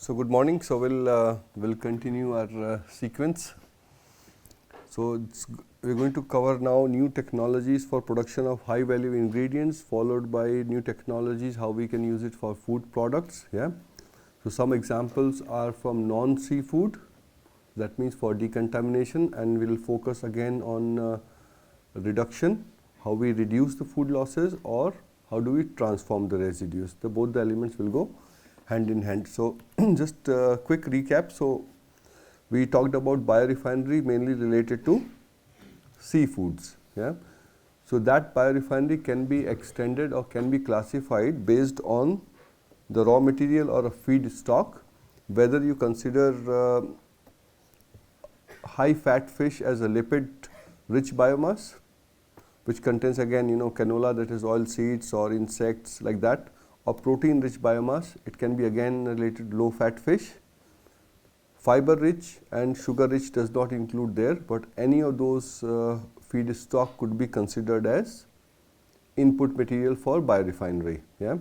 So good morning. So we'll continue our sequence. So we're going to cover now new technologies for production of high value ingredients, followed by new technologies how we can use it for food products. Yeah. So some examples are from non-seafood, that means for decontamination, and we'll focus again on reduction, how we reduce the food losses, or how do we transform the residues. Both the elements will go hand in hand. So just a quick recap. So we talked about biorefinery mainly related to seafoods. Yeah. So that biorefinery can be extended or can be classified based on the raw material or a feed stock, whether you consider high fat fish as a lipid rich biomass, which contains again canola, that is oil seeds or insects like that, or protein rich biomass. It can be again related to low fat fish. Fiber rich and sugar rich does not include there, but any of those feed stock could be considered as input material for biorefinery. Yeah.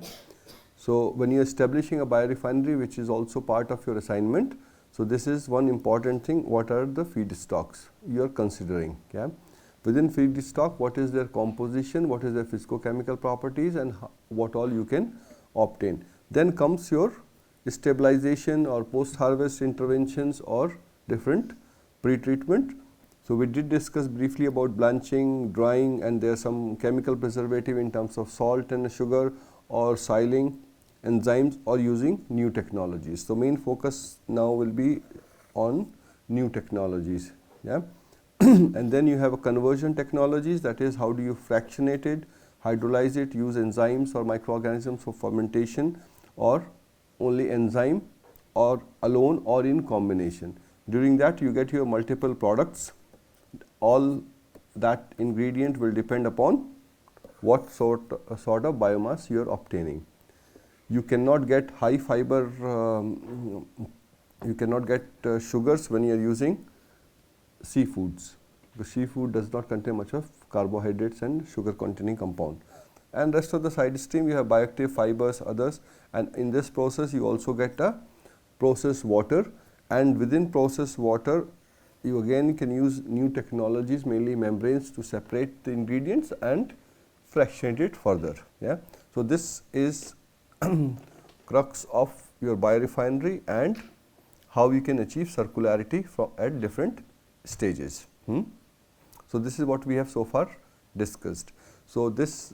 So when you are establishing a biorefinery, which is also part of your assignment, so this is one important thing. What are the feed stocks you are considering? Yeah. Within feed stock, what is their composition, what is their physicochemical properties, and what all you can obtain. Then comes your stabilization or post-harvest interventions or different pre-treatment. So we did discuss briefly about blanching, drying, and there are some chemical preservative in terms of salt and sugar, or siling, enzymes, or using new technologies. So main focus now will be on new technologies. Yeah. And then you have a conversion technologies, that is how do you fractionate it, hydrolyze it, use enzymes or microorganisms for fermentation, or only enzyme, or alone, or in combination. During that you get your multiple products. All that ingredient will depend upon what sort of biomass you are obtaining. You cannot get high fiber, you cannot get sugars when you are using seafoods. The seafood does not contain much of carbohydrates and sugar containing compound. And rest of the side stream you have bioactive fibers, others, and in this process you also get a processed water, and within processed water you again can use new technologies, mainly membranes, to separate the ingredients and fractionate it further. Yeah. So this is crux of your biorefinery and how you can achieve circularity at different stages. So this is what we have so far discussed. So this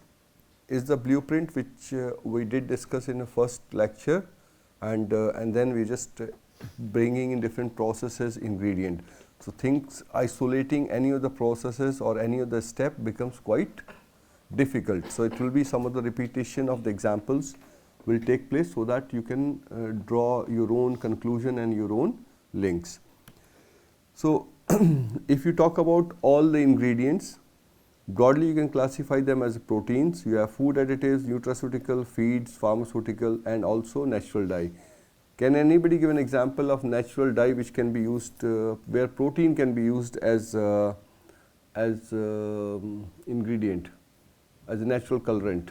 is the blueprint which we did discuss in the first lecture, and then we just bringing in different processes, ingredient. So things isolating any of the processes or any of the step becomes quite difficult. So it will be some of the repetition of the examples will take place, so that you can draw your own conclusion and your own links. So if you talk about all the ingredients, broadly you can classify them as proteins. You have food additives, nutraceutical, feeds, pharmaceutical, and also natural dye. Can anybody give an example of natural dye which can be used, where protein can be used as ingredient, as a natural colorant?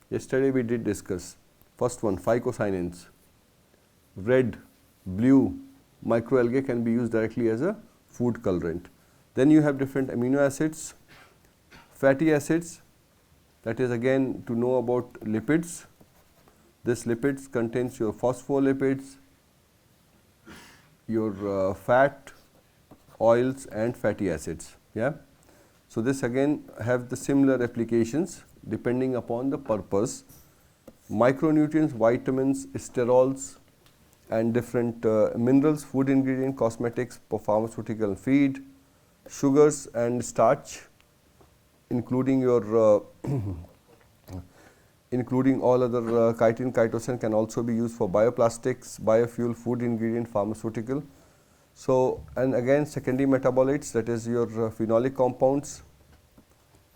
Yesterday we did discuss. First one, phycocyanins. Red, blue, microalgae can be used directly as a food colorant. Then you have different amino acids, fatty acids, that is again to know about lipids. This lipids contains your phospholipids, your fat, oils, and fatty acids. Yeah. So this again have the similar applications depending upon the purpose. Micronutrients, vitamins, sterols, and different minerals, food ingredient, cosmetics, pharmaceutical, feed, sugars and starch, including your including all other chitin, chitosan can also be used for bioplastics, biofuel, food ingredient, pharmaceutical. So and again secondary metabolites, that is your phenolic compounds,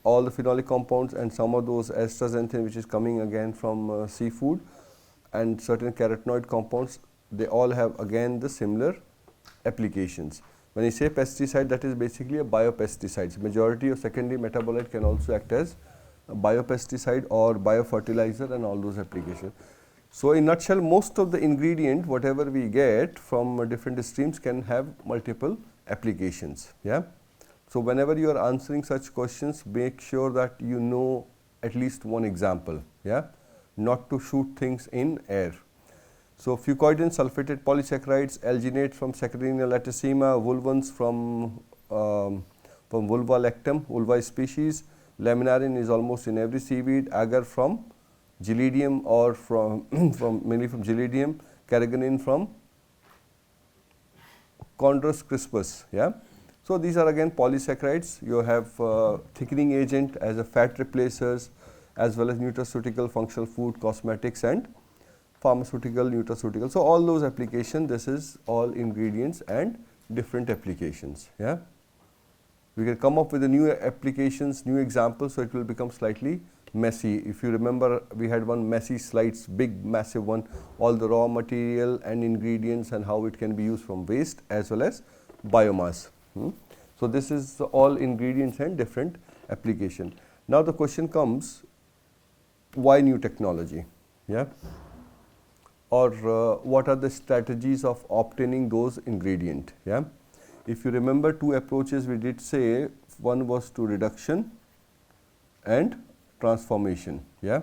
all the phenolic compounds, and some of those astaxanthin which is coming again from seafood, and certain carotenoid compounds. They all have again the similar applications. When you say pesticide, that is basically a biopesticides. Majority of secondary metabolite can also act as a biopesticide or biofertilizer and all those applications. So, in nutshell, most of the ingredient whatever we get from different streams can have multiple applications. Yeah. So, whenever you are answering such questions, make sure that you know at least one example. Yeah, not to shoot things in air. So, fucoidin sulfated polysaccharides, alginate from Saccharina latissima, vulvans from vulva lactum, vulva species, laminarin is almost in every seaweed, agar from Gelidium or from mainly from Gelidium, carrageenan from Chondrus crispus. Yeah. So, these are again polysaccharides. You have thickening agent as a fat replacers, as well as nutraceutical, functional food, cosmetics and pharmaceutical, nutraceutical. So, all those applications, this is all ingredients and different applications. Yeah. We can come up with the new applications, new examples, so it will become slightly messy. If you remember, we had one messy slides, big massive one, all the raw material and ingredients and how it can be used from waste as well as biomass. So, this is all ingredients and different application. Now, the question comes, why new technology? Yeah. Or what are the strategies of obtaining those ingredient? Yeah. If you remember, two approaches we did say, one was to reduction and transformation. Yeah.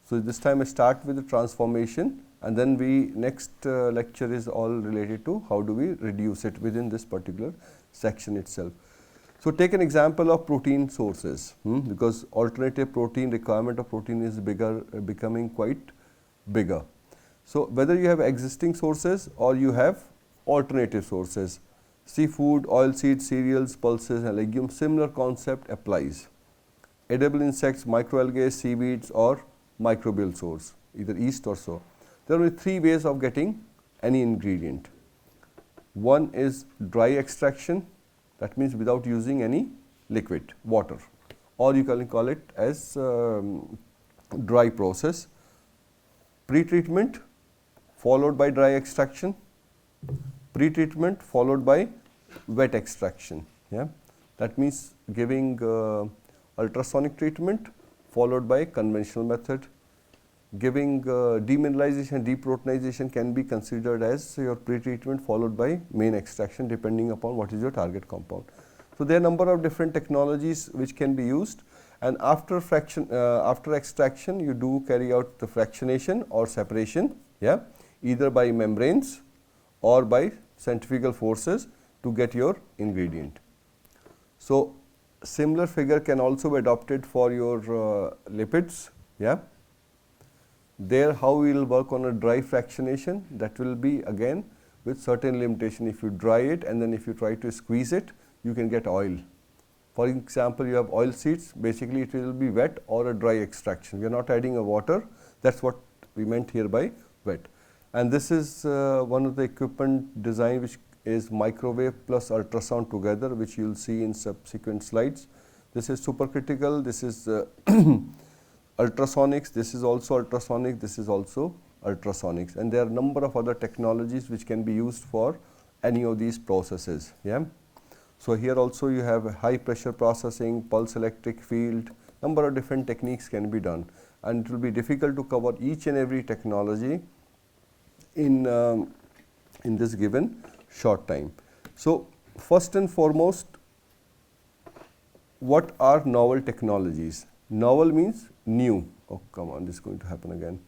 So, this time I start with the transformation, and then we next lecture is all related to how do we reduce it within this particular section itself. So, take an example of protein sources, because alternative protein, requirement of protein is becoming quite bigger. So, whether you have existing sources or you have alternative sources, seafood, oilseed, cereals, pulses and legumes, similar concept applies. Edible insects, microalgae, seaweeds or microbial source, either yeast or so. There are only three ways of getting any ingredient. One is dry extraction, that means without using any liquid, water, or you can call it as dry process. Pre-treatment followed by dry extraction, pre-treatment followed by wet extraction. Yeah, that means giving ultrasonic treatment followed by conventional method. Giving demineralization, deproteinization can be considered as your pre-treatment followed by main extraction, depending upon what is your target compound. So, there are a number of different technologies which can be used, and after extraction you do carry out the fractionation or separation. Yeah, either by membranes or by centrifugal forces to get your ingredient. So, similar figure can also be adopted for your lipids. Yeah. There how we will work on a dry fractionation, that will be again with certain limitation. If you dry it and then if you try to squeeze it, you can get oil. For example, you have oil seeds, basically it will be wet or a dry extraction. We are not adding a water, that is what we meant here by wet. And this is one of the equipment design which is microwave plus ultrasound together, which you will see in subsequent slides. This is supercritical, this is ultrasonics, this is also ultrasonic, this is also ultrasonics, and there are a number of other technologies which can be used for any of these processes. Yeah. So, here also you have high pressure processing, pulse electric field, number of different techniques can be done, and it will be difficult to cover each and every technology in this given short time. So, first and foremost, what are novel technologies? Novel means new. Oh, come on, this is going to happen again.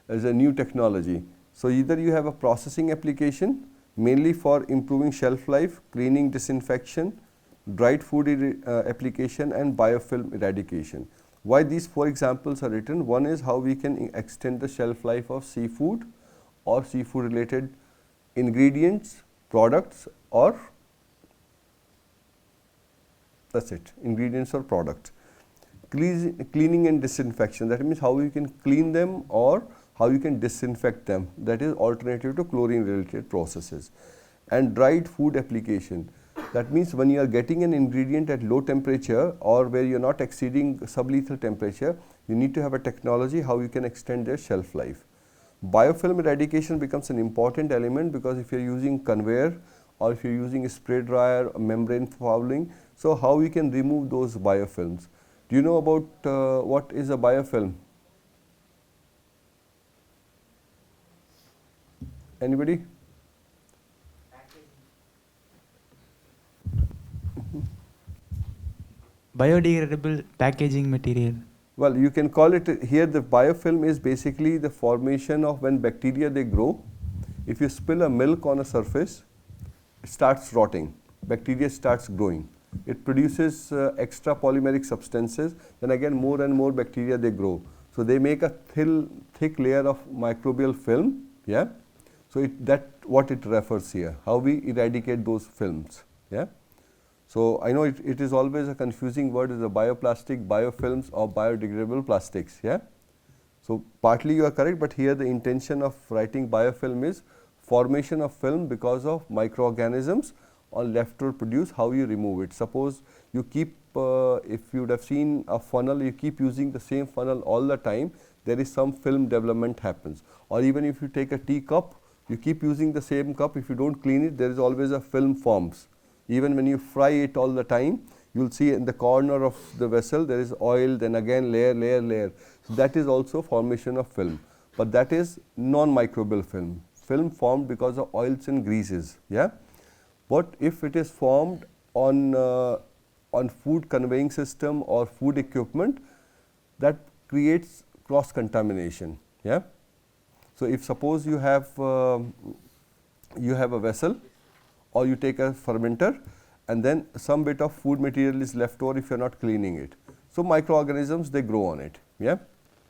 As a new technology. So, either you have a processing application mainly for improving shelf life, cleaning, disinfection, dried food application and biofilm eradication. Why these four examples are written? One is how we can extend the shelf life of seafood or seafood related ingredients, products, or that is it, ingredients or products. Cleaning and disinfection, that means how you can clean them or how you can disinfect them, that is alternative to chlorine related processes. And dried food application, that means when you are getting an ingredient at low temperature or where you are not exceeding sublethal temperature, you need to have a technology how you can extend their shelf life. Biofilm eradication becomes an important element, because if you are using conveyor or if you are using a spray dryer, membrane fouling, so how we can remove those biofilms. Do you know about what is a biofilm? Anybody? Biodegradable packaging material. Well, you can call it here, the biofilm is basically the formation of when bacteria they grow. If you spill a milk on a surface, it starts rotting, bacteria starts growing. It produces extra polymeric substances, then again more and more bacteria they grow. So they make a thick layer of microbial film, yeah. So that what it refers here, how we eradicate those films, yeah. So I know it is always a confusing word, is a bioplastic, biofilms or biodegradable plastics, yeah. So partly you are correct, but here the intention of writing biofilm is formation of film because of microorganisms or leftover produce, how you remove it. Suppose you keep, if you would have seen a funnel, you keep using the same funnel all the time, there is some film development happens. Or even if you take a tea cup, you keep using the same cup, if you don't clean it, there is always a film forms. Even when you fry it all the time, you will see in the corner of the vessel there is oil, then again layer. So that is also formation of film, but that is non-microbial film. Film formed because of oils and greases, yeah. But if it is formed on food conveying system or food equipment, that creates cross contamination, yeah. So if suppose you have a vessel, or you take a fermenter and then some bit of food material is left over if you are not cleaning it. So microorganisms they grow on it, yeah.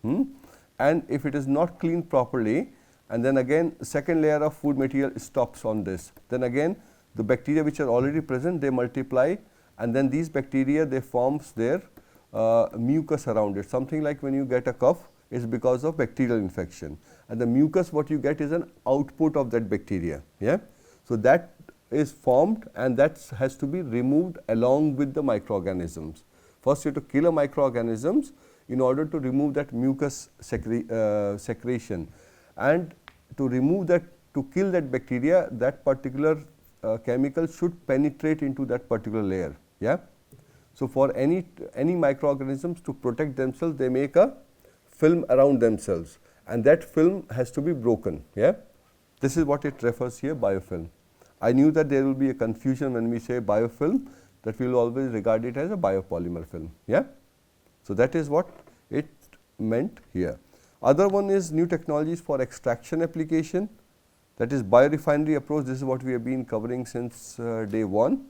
And if it is not cleaned properly, and then again second layer of food material stops on this, then again the bacteria which are already present, they multiply, and then these bacteria they forms their mucus around it. Something like when you get a cough, is because of bacterial infection, and the mucus what you get is an output of that bacteria, yeah. So that is formed, and that has to be removed along with the microorganisms. First you have to kill a microorganisms in order to remove that mucus secretion, and to remove that, to kill that bacteria, that particular chemical should penetrate into that particular layer, yeah. So for any microorganisms to protect themselves, they make a film around themselves, and that film has to be broken, yeah. This is what it refers here, biofilm. I knew that there will be a confusion when we say biofilm, that we will always regard it as a biopolymer film, yeah. So that is what it meant here. Other one is new technologies for extraction application, that is biorefinery approach. This is what we have been covering since day one.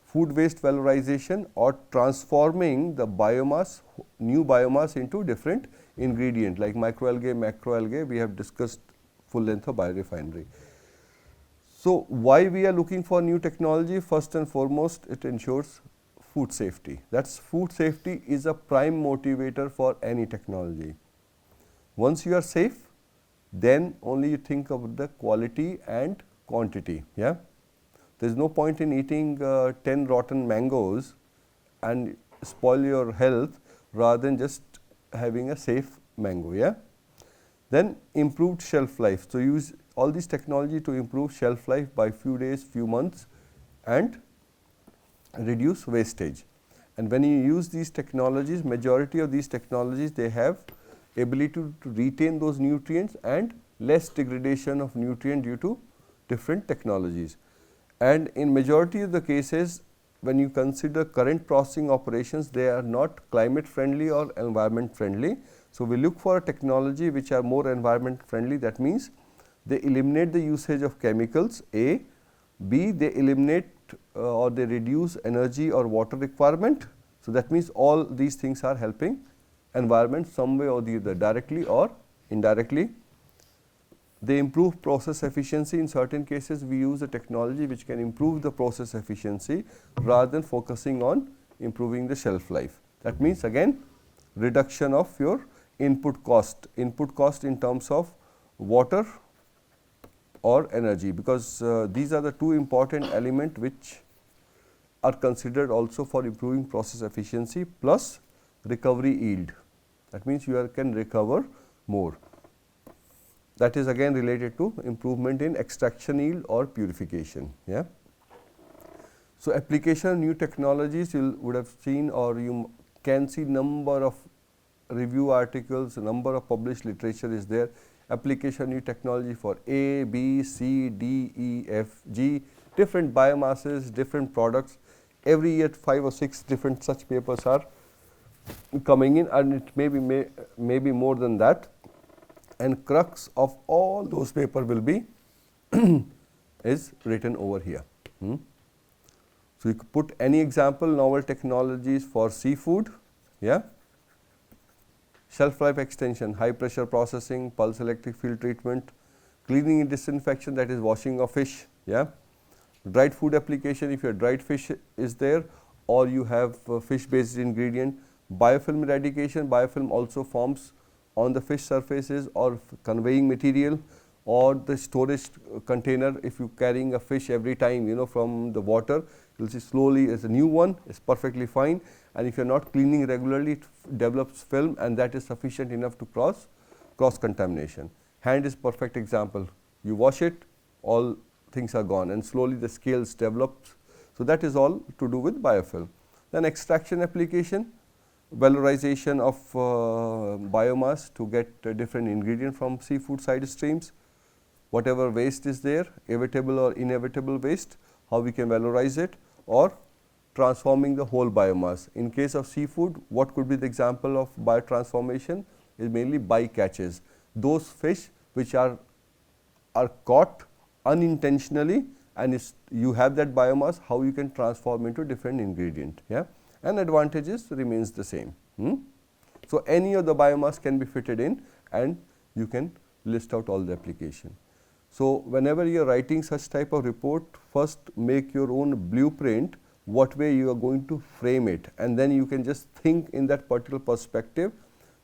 Food waste valorization, or transforming the biomass, new biomass into different ingredient like microalgae, macroalgae. We have discussed full length of biorefinery. So why we are looking for new technology? First and foremost, it ensures food safety. That's food safety is a prime motivator for any technology. Once you are safe, then only you think of the quality and quantity, yeah. There is no point in eating 10 rotten mangoes and spoil your health rather than just having a safe mango, yeah. Then improved shelf life. So use all this technology to improve shelf life by few days, few months, and reduce wastage. And when you use these technologies, majority of these technologies, they have ability to retain those nutrients and less degradation of nutrient due to different technologies. And in majority of the cases, when you consider current processing operations, they are not climate friendly or environment friendly. So we look for a technology which are more environment friendly. That means they eliminate the usage of chemicals, A. B, they eliminate or they reduce energy or water requirement. So that means all these things are helping environment some way or the other, directly or indirectly. They improve process efficiency. In certain cases, we use a technology which can improve the process efficiency rather than focusing on improving the shelf life. That means again reduction of your input cost in terms of water or energy, because these are the two important elements which are considered also for improving process efficiency, plus recovery yield. That means you can recover more. That is again related to improvement in extraction yield or purification, yeah. So application of new technologies, you would have seen, or you can see number of review articles, number of published literature is there. application new technology for A, B, C, D, E, F, G, different biomasses, different products. Every year 5 or 6 different such papers are coming in, and it may be more than that, and crux of all those paper will be is written over here. So you could put any example, novel technologies for seafood, yeah, shelf life extension, high pressure processing, pulse electric field treatment, cleaning and disinfection, that is washing of fish, yeah, dried food application if your dried fish is there, or you have fish based ingredient, biofilm eradication, biofilm also forms on the fish surfaces or conveying material, or the storage container. If you carrying a fish every time, you know, from the water, you will see slowly as a new one is perfectly fine, and if you are not cleaning regularly, it develops film, and that is sufficient enough to cross contamination. Hand is perfect example. You wash it, all things are gone, and slowly the scales develops. So that is all to do with biofilm. Then extraction application, valorization of biomass to get different ingredient from seafood side streams. Whatever waste is there, evitable or inevitable waste, how we can valorize it, or transforming the whole biomass. In case of seafood, what could be the example of biotransformation is mainly bycatches. Those fish which are caught unintentionally, and you have that biomass, how you can transform into different ingredient, yeah, and advantages remains the same. So any of the biomass can be fitted in, and you can list out all the application. So whenever you are writing such type of report, first make your own blueprint, what way you are going to frame it, and then you can just think in that particular perspective,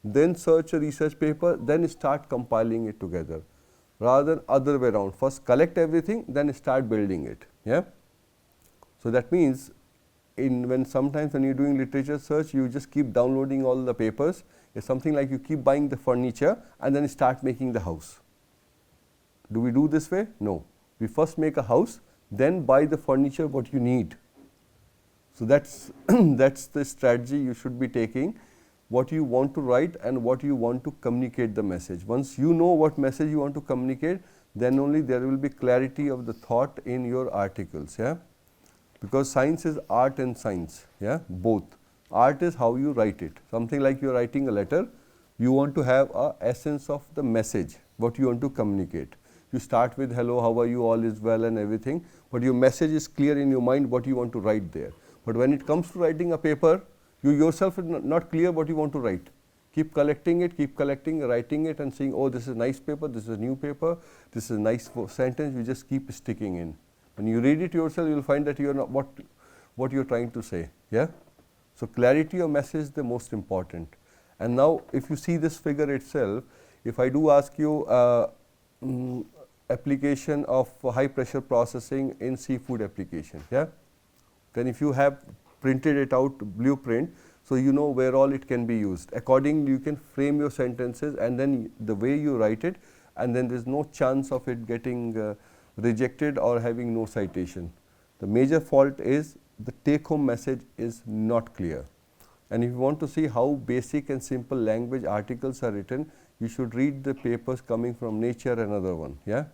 then search a research paper, then start compiling it together, rather than other way around. First collect everything, then start building it, yeah. So that means sometimes when you are doing literature search, you just keep downloading all the papers. It's something like you keep buying the furniture and then start making the house. Do we do this way? No. We first make a house, then buy the furniture what you need. So that's that's the strategy you should be taking, what you want to write and what you want to communicate the message. Once you know what message you want to communicate, then only there will be clarity of the thought in your articles, yeah. Because science is art and science, yeah, both. Art is how you write it. Something like you are writing a letter, you want to have a essence of the message, what you want to communicate. You start with hello, how are you, all is well and everything, but your message is clear in your mind what you want to write there. But when it comes to writing a paper, you yourself are not clear what you want to write. Keep collecting it, keep collecting, writing it and saying, oh, this is a nice paper, this is a new paper, this is a nice sentence, you just keep sticking in. When you read it yourself, you will find that you are not what you are trying to say, yeah. So clarity of message is the most important. And now if you see this figure itself, if I do ask you application of high pressure processing in seafood application, yeah, then if you have printed it out blueprint, so you know where all it can be used. Accordingly, you can frame your sentences, and then the way you write it, and then there is no chance of it getting rejected or having no citation. The major fault is the take home message is not clear. And if you want to see how basic and simple language articles are written, you should read the papers coming from Nature and other one, yeah.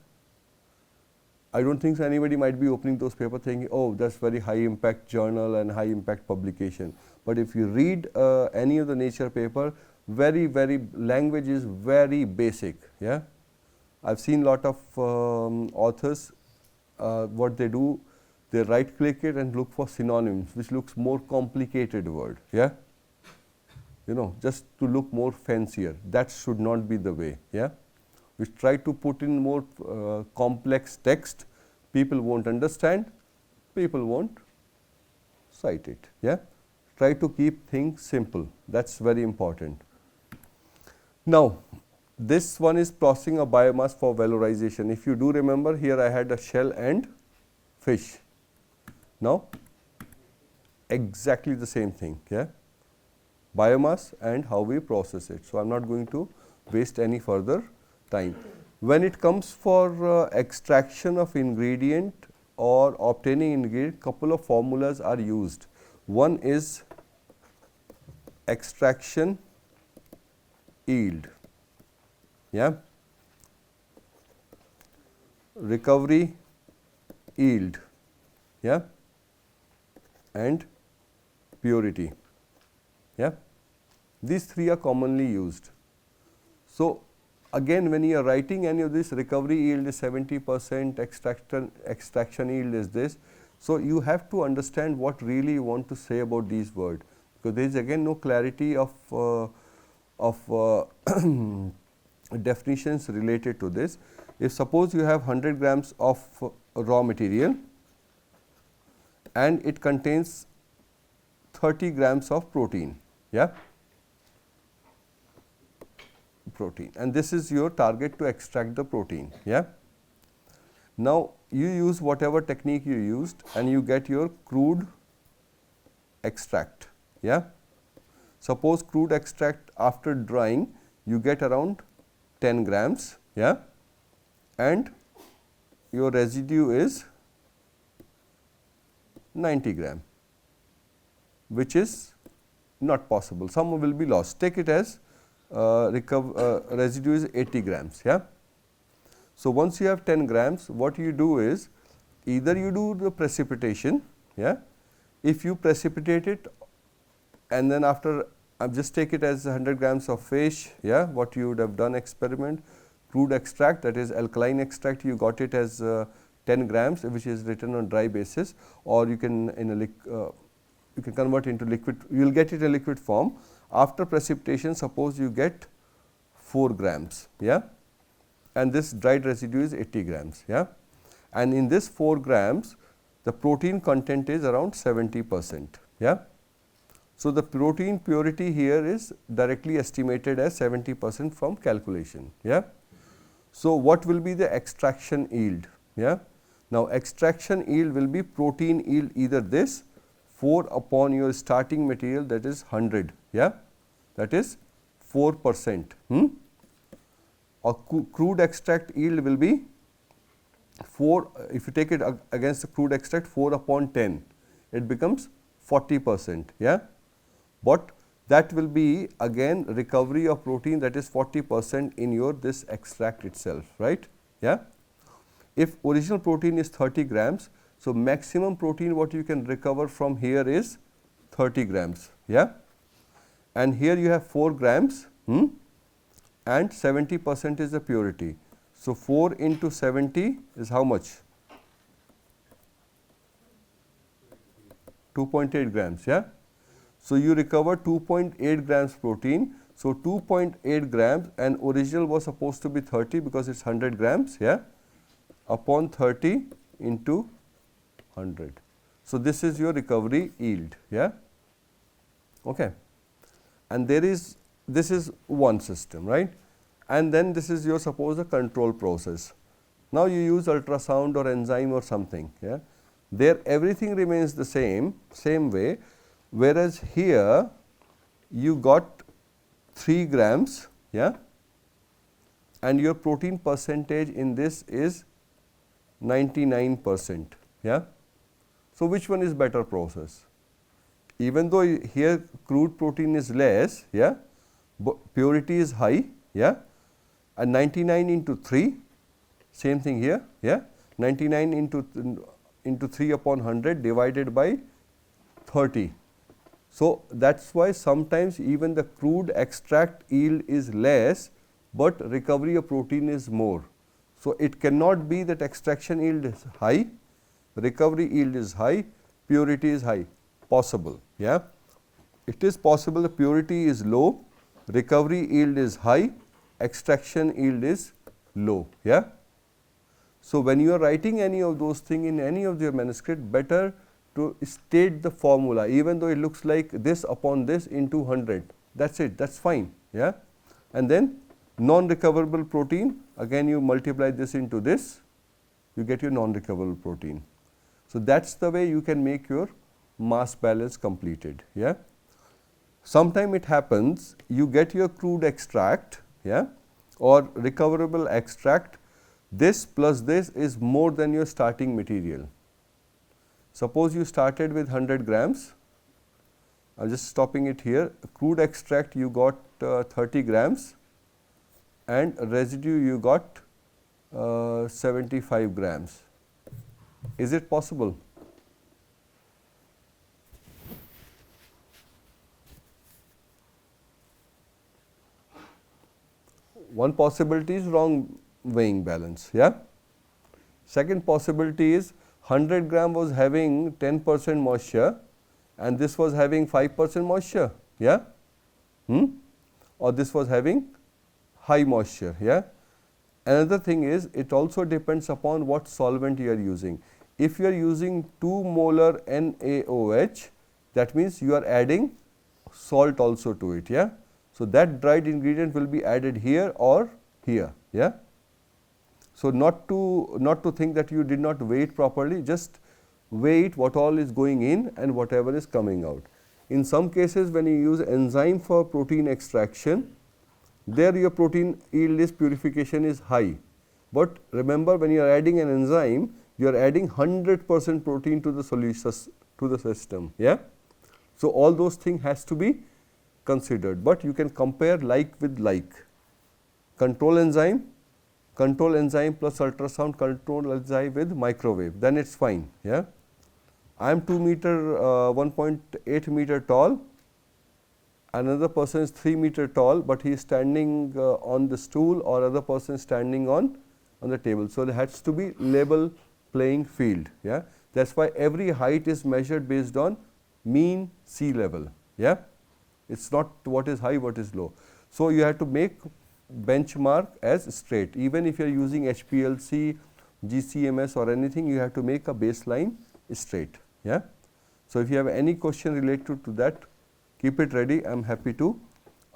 I don't think so anybody might be opening those papers thinking, oh, that's very high impact journal and high impact publication. But if you read any of the Nature paper, very language is very basic, yeah. I've seen lot of authors, what they do, they right click it and look for synonyms, which looks more complicated word, yeah. You know, just to look more fancier. That should not be the way, yeah. We try to put in more complex text, people won't understand, people won't cite it, yeah. Try to keep things simple, that's very important. Now, this one is processing of biomass for valorization. If you do remember, here I had a shell and fish. Now, exactly the same thing, yeah, biomass and how we process it. So, I am not going to waste any further time. When it comes for extraction of ingredient or obtaining ingredient, couple of formulas are used. One is extraction yield, yeah. recovery yield, yeah, and purity, yeah. These three are commonly used. So, again when you are writing any of this, recovery yield is 70%, extraction yield is this. So, you have to understand what really you want to say about these words, because there is again no clarity of definitions related to this. If suppose you have 100 grams of raw material and it contains 30 grams of protein, yeah, protein, and this is your target to extract the protein, yeah. Now, you use whatever technique you used and you get your crude extract, yeah. Suppose crude extract after drying you get around 10 grams, yeah, and your residue is 90 gram, which is not possible, some will be lost. Take it as residue is 80 grams, yeah. So, once you have 10 grams, what you do is either you do the precipitation, yeah. If you precipitate it and then after just take it as 100 grams of fish, yeah, what you would have done experiment, crude extract, that is alkaline extract, you got it as 10 grams, which is written on dry basis, or you can in a you can convert into liquid, you will get it in liquid form. After precipitation, suppose you get 4 grams, yeah, and this dried residue is 80 grams, yeah, and in this 4 grams the protein content is around 70%, yeah. So, the protein purity here is directly estimated as 70% from calculation, yeah. So, what will be the extraction yield, yeah. Now, extraction yield will be protein yield, either this 4 upon your starting material, that is 100, yeah, that is 4%, or crude extract yield will be 4, if you take it against the crude extract 4 upon 10, it becomes 40%, yeah. But that will be again recovery of protein, that is 40% in your this extract itself, right, yeah. If original protein is 30 grams, so maximum protein what you can recover from here is 30 grams, yeah, and here you have 4 grams, and 70% is the purity. So, 4 into 70 is how much? 2.8 grams, yeah. So, you recover 2.8 grams protein. So, 2.8 grams and original was supposed to be 30 because it is 100 grams, yeah, upon 30 into 100. So, this is your recovery yield, yeah, okay. And there is, this is one system, right, and then this is your suppose a control process. Now, you use ultrasound or enzyme or something, yeah, there everything remains the same way, whereas here you got 3 grams, yeah, and your protein percentage in this is 99%, yeah. So, which one is better process? Even though here crude protein is less, yeah, but purity is high, yeah, and 99 into 3, same thing here, yeah, 99 into 3 upon 100 divided by 30. So, that is why sometimes even the crude extract yield is less, but recovery of protein is more. So, it cannot be that extraction yield is high, recovery yield is high, purity is high, possible, yeah. It is possible the purity is low, recovery yield is high, extraction yield is low, yeah. So, when you are writing any of those things in any of your manuscript, better to state the formula, even though it looks like this upon this into 100, that is it, that is fine, yeah. And then non-recoverable protein, again you multiply this into this, you get your non-recoverable protein. So, that is the way you can make your mass balance completed, yeah. Sometime it happens you get your crude extract, yeah, or recoverable extract, this plus this is more than your starting material. Suppose you started with 100 grams, I am just stopping it here, crude extract you got 30 grams and residue you got 75 grams. Is it possible? One possibility is wrong weighing balance. Yeah. Second possibility is 100 gram was having 10% moisture and this was having 5% moisture. Yeah. Or this was having high moisture. Yeah. Another thing is, it also depends upon what solvent you are using. If you are using 2 molar NaOH, that means you are adding salt also to it. Yeah. So that dried ingredient will be added here or here. Yeah. So not to think that you did not weigh it properly, just weigh it what all is going in and whatever is coming out. In some cases, when you use enzyme for protein extraction, there your protein yield is purification is high. But remember, when you are adding an enzyme, you are adding 100% protein to the solution, to the system. Yeah. So all those things has to be considered, but you can compare like with like. Control enzyme plus ultrasound, control enzyme with microwave, then it's fine. Yeah. I am 2 meter 1.8 meter tall, another person is 3 meter tall, but he is standing on the stool, or other person is standing on the table. So there has to be level playing field. Yeah. That's why every height is measured based on mean sea level. Yeah. It's not what is high, what is low. So you have to make benchmark as straight. Even if you are using HPLC, GCMS or anything, you have to make a baseline straight. Yeah. So if you have any question related to that, keep it ready. I am happy to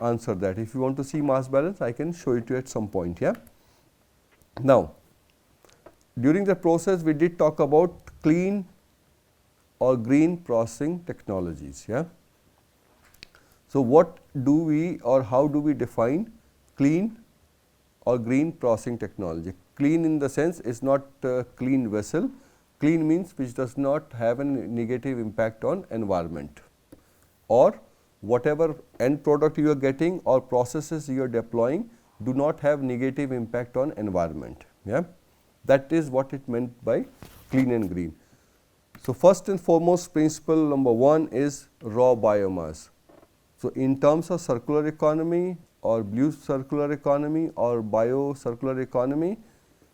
answer that. If you want to see mass balance, I can show it to you at some point. Yeah. Now, during the process, we did talk about clean or green processing technologies. Yeah. So what do we, or how do we define clean or green processing technology? Clean in the sense is not clean vessel. Clean means which does not have a negative impact on environment, or whatever end product you are getting or processes you are deploying do not have negative impact on environment. Yeah. That is what it meant by clean and green. So first and foremost, principle number 1 is raw biomass. So in terms of circular economy or blue circular economy or bio circular economy,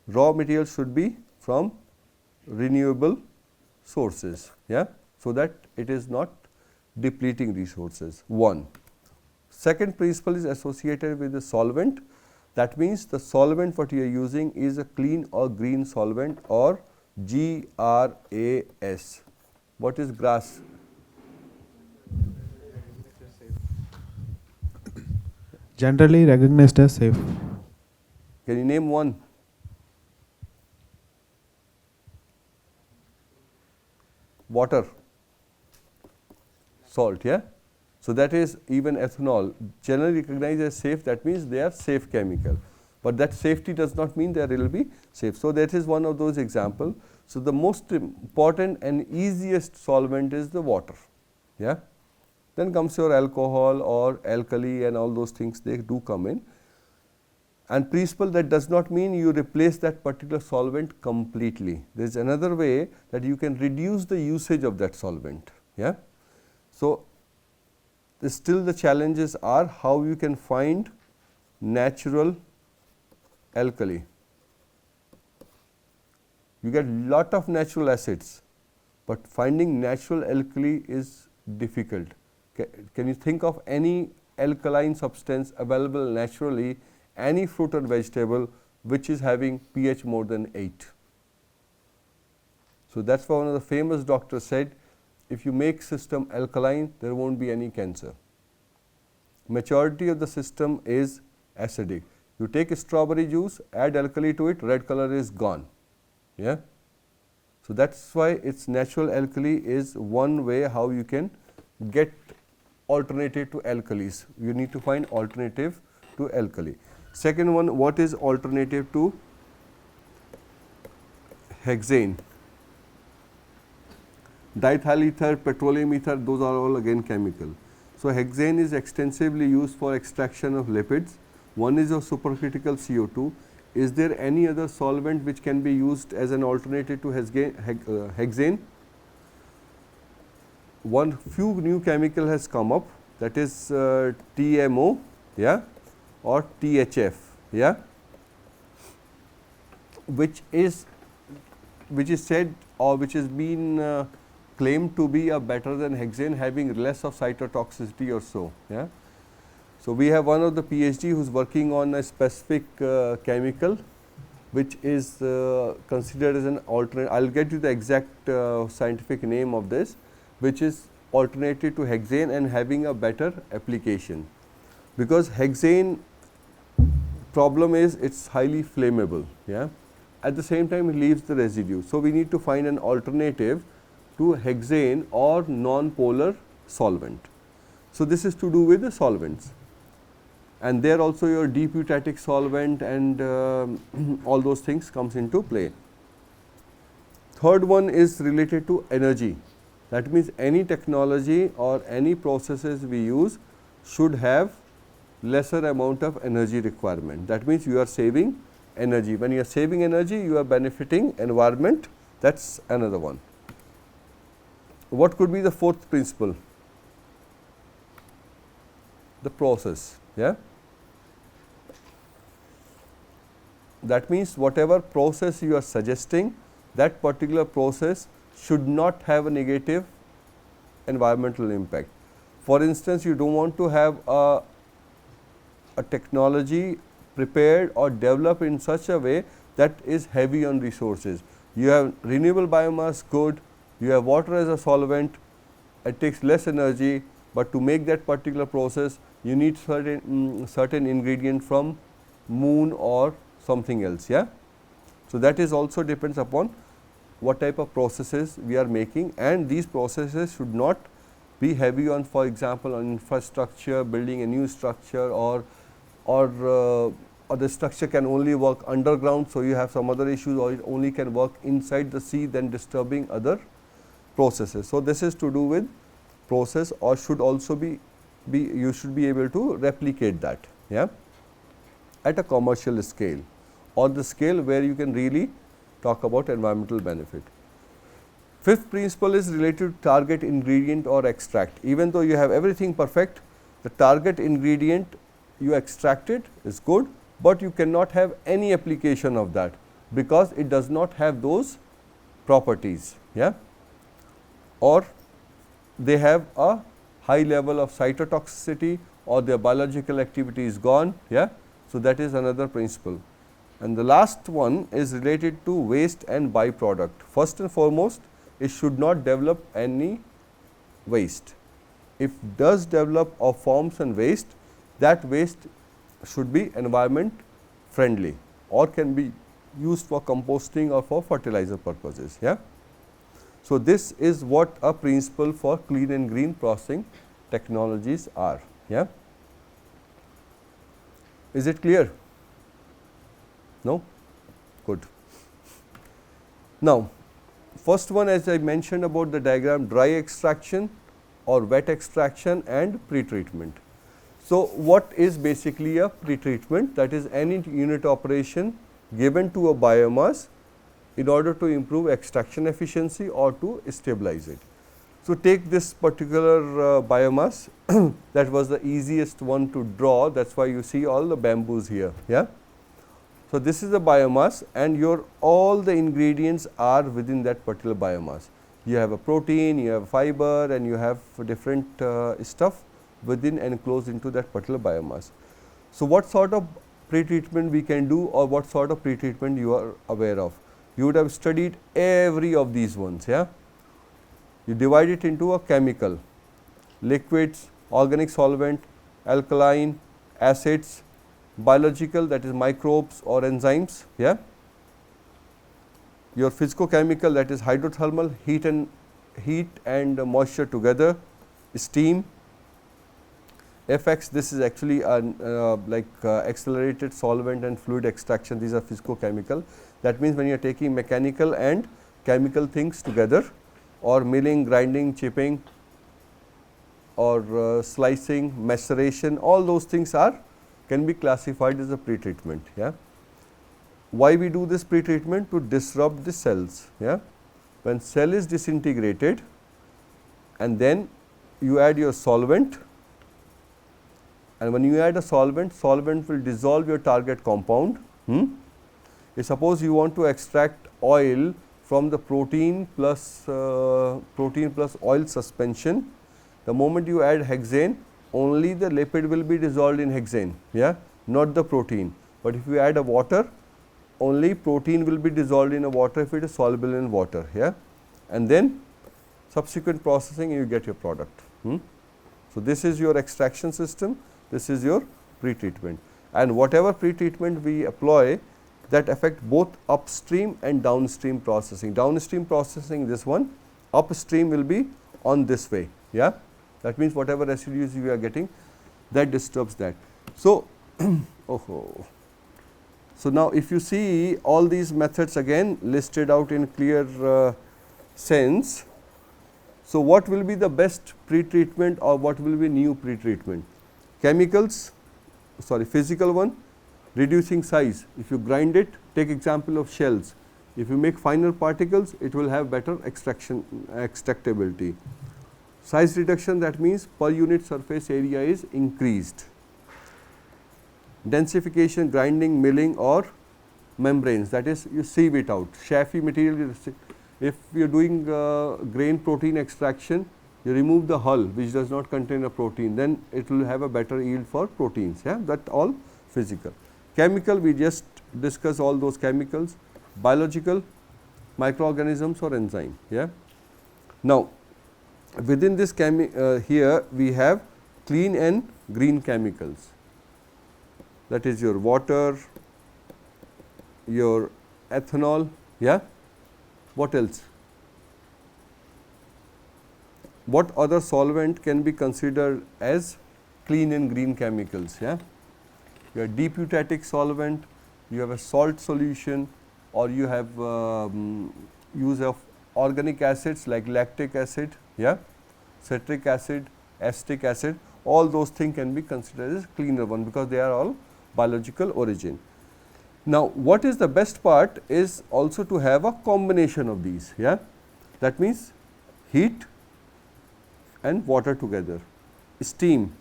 raw material should be from renewable sources. Yeah. So that it is not depleting resources. 1. Second principle is associated with the solvent. That means the solvent what you are using is a clean or green solvent, or GRAS. What is GRAS? Generally recognized as safe. Can you name one? Water, salt. Yeah. So that is even ethanol, generally recognized as safe. That means they are safe chemical, but that safety does not mean they will be safe. So that is one of those examples. So the most important and easiest solvent is the water. Yeah. Then comes your alcohol or alkali and all those things, they do come in. And principle, that does not mean you replace that particular solvent completely. There is another way that you can reduce the usage of that solvent. Yeah. So still the challenges are how you can find natural alkali. You get lot of natural acids, but finding natural alkali is difficult. Can you think of any alkaline substance available naturally, any fruit or vegetable which is having pH more than 8? So that's why one of the famous doctors said, if you make system alkaline, there won't be any cancer. Majority of the system is acidic. You take strawberry juice, add alkali to it, red color is gone. Yeah. So that's why its natural alkali is one way how you can get alternative to alkalis. You need to find alternative to alkali. Second one, what is alternative to hexane? Diethyl ether, petroleum ether, those are all again chemical. So hexane is extensively used for extraction of lipids. One is of supercritical CO2. Is there any other solvent which can be used as an alternative to hexane? One few new chemical has come up, that is TMO, yeah, or THF, yeah, which is said or which has been claimed to be a better than hexane, having less of cytotoxicity or so, yeah. So, we have one of the PhD who is working on a specific chemical which is considered as an alternate. I will get you the exact scientific name of this, which is alternative to hexane and having a better application, because hexane problem is it is highly flammable, yeah. At the same time it leaves the residue. So, we need to find an alternative to hexane or non-polar solvent. So, this is to do with the solvents, and there also your deputatic solvent and all those things comes into play. Third one is related to energy. That means any technology or any processes we use should have lesser amount of energy requirement. That means you are saving energy. When you are saving energy, you are benefiting environment. That is another one. What could be the fourth principle? The process, yeah. That means whatever process you are suggesting, that particular process should not have a negative environmental impact. For instance, you do not want to have a technology prepared or developed in such a way that is heavy on resources. You have renewable biomass, good, you have water as a solvent, it takes less energy, but to make that particular process you need certain ingredient from moon or something else, yeah. So, that is also depends upon what type of processes we are making, and these processes should not be heavy on, for example, on infrastructure, building a new structure, or the structure can only work underground. So, you have some other issues, or it only can work inside the sea, then disturbing other processes. So, this is to do with process, or should also be you should be able to replicate that, yeah, at a commercial scale, or the scale where you can really talk about environmental benefit. Fifth principle is related to target ingredient or extract. Even though you have everything perfect, the target ingredient you extracted is good, but you cannot have any application of that because it does not have those properties, yeah, or they have a high level of cytotoxicity, or their biological activity is gone, yeah. So, that is another principle. And the last one is related to waste and byproduct. First and foremost, it should not develop any waste. If does develop or forms and waste, that waste should be environment friendly or can be used for composting or for fertilizer purposes, yeah. So, this is what a principle for clean and green processing technologies are, yeah. Is it clear? No? Good. Now, first one, as I mentioned about the diagram, dry extraction or wet extraction and pretreatment. So, what is basically a pretreatment? That is any unit operation given to a biomass in order to improve extraction efficiency or to stabilize it. So, take this particular biomass that was the easiest one to draw, that is why you see all the bamboos here, yeah. So, this is the biomass and your all the ingredients are within that particular biomass. You have a protein, you have fiber, and you have different stuff within enclosed into that particular biomass. So, what sort of pretreatment we can do, or what sort of pretreatment you are aware of? You would have studied every of these ones, yeah. You divide it into a chemical, liquids, organic solvent, alkaline, acids, biological, that is microbes or enzymes, yeah. Your physicochemical, that is hydrothermal, heat and moisture together, steam. FX, this is actually accelerated solvent and fluid extraction, these are physicochemical. That means when you are taking mechanical and chemical things together, or milling, grinding, chipping, or slicing, maceration, all those things are can be classified as a pretreatment, yeah. why we do this pre-treatment? To disrupt the cells. Yeah, when cell is disintegrated and then you add your solvent, and when you add a solvent, solvent will dissolve your target compound. Suppose you want to extract oil from the protein plus oil suspension. The moment you add hexane, only the lipid will be dissolved in hexane, yeah, not the protein. But if you add a water, only protein will be dissolved in a water if it is soluble in water, yeah, and then subsequent processing you get your product. So, this is your extraction system, this is your pre-treatment, and whatever pre-treatment we apply, that affect both upstream and downstream processing. Downstream processing this one, upstream will be on this way, yeah. That means whatever residues you are getting, that disturbs that. So, so now if you see all these methods again listed out in clear sense. So, what will be the best pre-treatment or what will be new pre-treatment? Chemicals, sorry, physical one, reducing size. If you grind it, take example of shells. If you make finer particles, it will have better extractability. Size reduction, that means per unit surface area is increased. Densification, grinding, milling or membranes, that is you sieve it out. Chaffy material, if you are doing grain protein extraction, you remove the hull which does not contain a protein, then it will have a better yield for proteins, yeah, that all physical. Chemical, we just discuss all those chemicals. Biological, microorganisms or enzyme, yeah. Now, within this here we have clean and green chemicals, that is your water, your ethanol, yeah. What else? What other solvent can be considered as clean and green chemicals, yeah. You have deputatic solvent, you have a salt solution, or you have use of organic acids like lactic acid, yeah, citric acid, acetic acid, all those things can be considered as cleaner one because they are all biological origin. Now, what is the best part is also to have a combination of these, yeah. That means heat and water together, steam,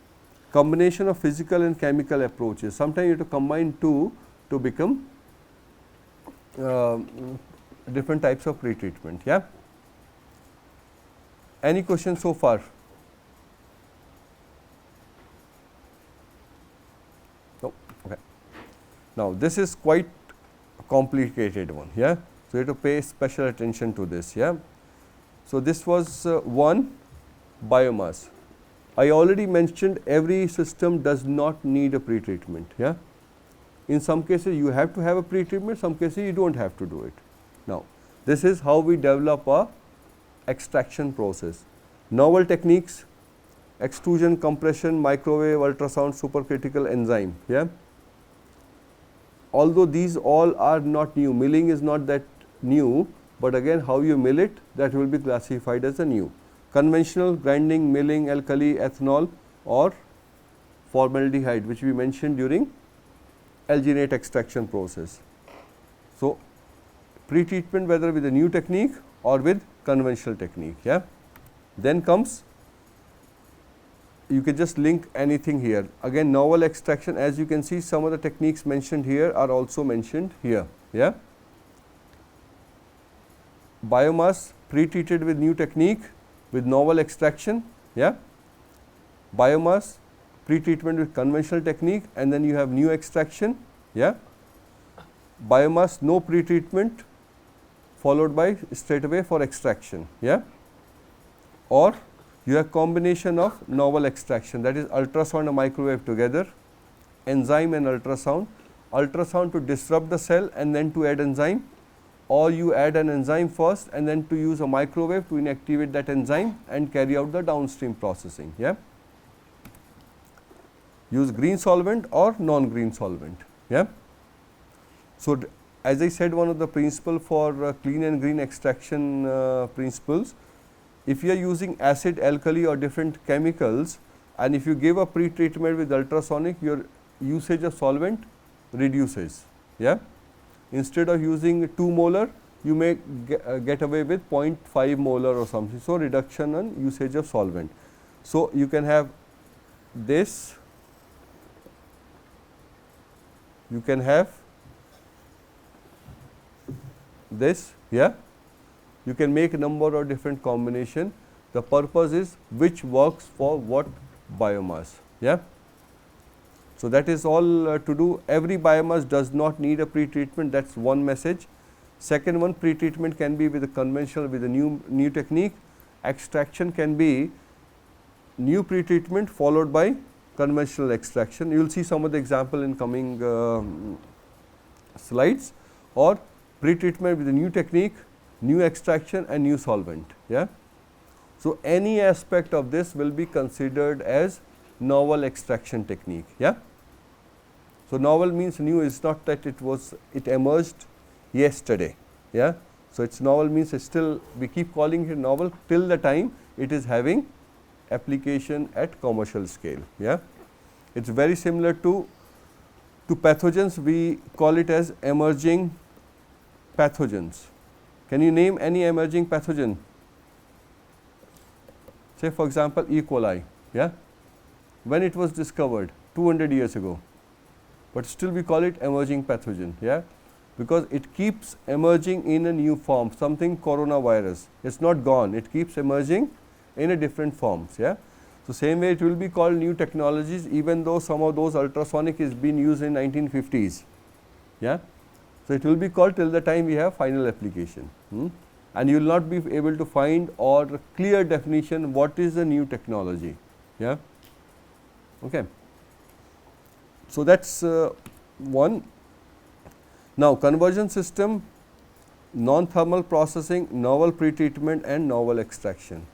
combination of physical and chemical approaches. Sometimes you have to combine two to become different types of pre-treatment, yeah. Any questions so far? No, okay. Now, this is quite a complicated one, yeah. So, you have to pay special attention to this, yeah. So, this was one, biomass. I already mentioned every system does not need a pre-treatment, yeah. In some cases you have to have a pre-treatment, some cases you do not have to do it. Now, this is how we develop a extraction process. Novel techniques, extrusion, compression, microwave, ultrasound, supercritical enzyme, yeah. Although these all are not new, milling is not that new, but again how you mill it, that will be classified as a new. Conventional, grinding, milling, alkali, ethanol or formaldehyde, which we mentioned during alginate extraction process. So, pre-treatment whether with a new technique or with conventional technique, yeah. Then comes, you can just link anything here. Again, novel extraction, as you can see, some of the techniques mentioned here are also mentioned here, yeah. Biomass pre-treated with new technique with novel extraction, yeah. Biomass pre-treatment with conventional technique and then you have new extraction, yeah. Biomass no pre-treatment followed by straight away for extraction, yeah. Or you have combination of novel extraction, that is ultrasound and microwave together, enzyme and ultrasound, ultrasound to disrupt the cell and then to add enzyme, or you add an enzyme first and then to use a microwave to inactivate that enzyme and carry out the downstream processing, yeah. Use green solvent or non-green solvent, yeah. So, as I said, one of the principle for clean and green extraction principles, if you are using acid, alkali or different chemicals and if you give a pre-treatment with ultrasonic, your usage of solvent reduces, yeah. Instead of using 2 molar, you may get away with 0.5 molar or something. So, reduction on usage of solvent. So, you can have this, you can have this, yeah. You can make a number of different combination. The purpose is which works for what biomass, yeah. So, that is all to do. Every biomass does not need a pre-treatment, that is one message. Second one, pre-treatment can be with a conventional, with a new technique. Extraction can be new pre-treatment followed by conventional extraction. You will see some of the example in coming slides, or pre-treatment with a new technique, new extraction and new solvent, yeah. So, any aspect of this will be considered as novel extraction technique, yeah. So, novel means new, is not that it emerged yesterday, yeah. So, it's novel means it's still, we keep calling it novel till the time it is having application at commercial scale, yeah. It's very similar to pathogens, we call it as emerging pathogens. Can you name any emerging pathogen? Say for example, E. coli, yeah. When it was discovered 200 years ago, but still we call it emerging pathogen, yeah, because it keeps emerging in a new form, something coronavirus. It's not gone, it keeps emerging in a different forms, yeah. So, same way it will be called new technologies, even though some of those ultrasonic is being used in 1950s, yeah. So, it will be called till the time we have final application, and you will not be able to find or clear definition what is the new technology, yeah. Okay. So, that is one. Now, conversion system, non-thermal processing, novel pre-treatment and novel extraction.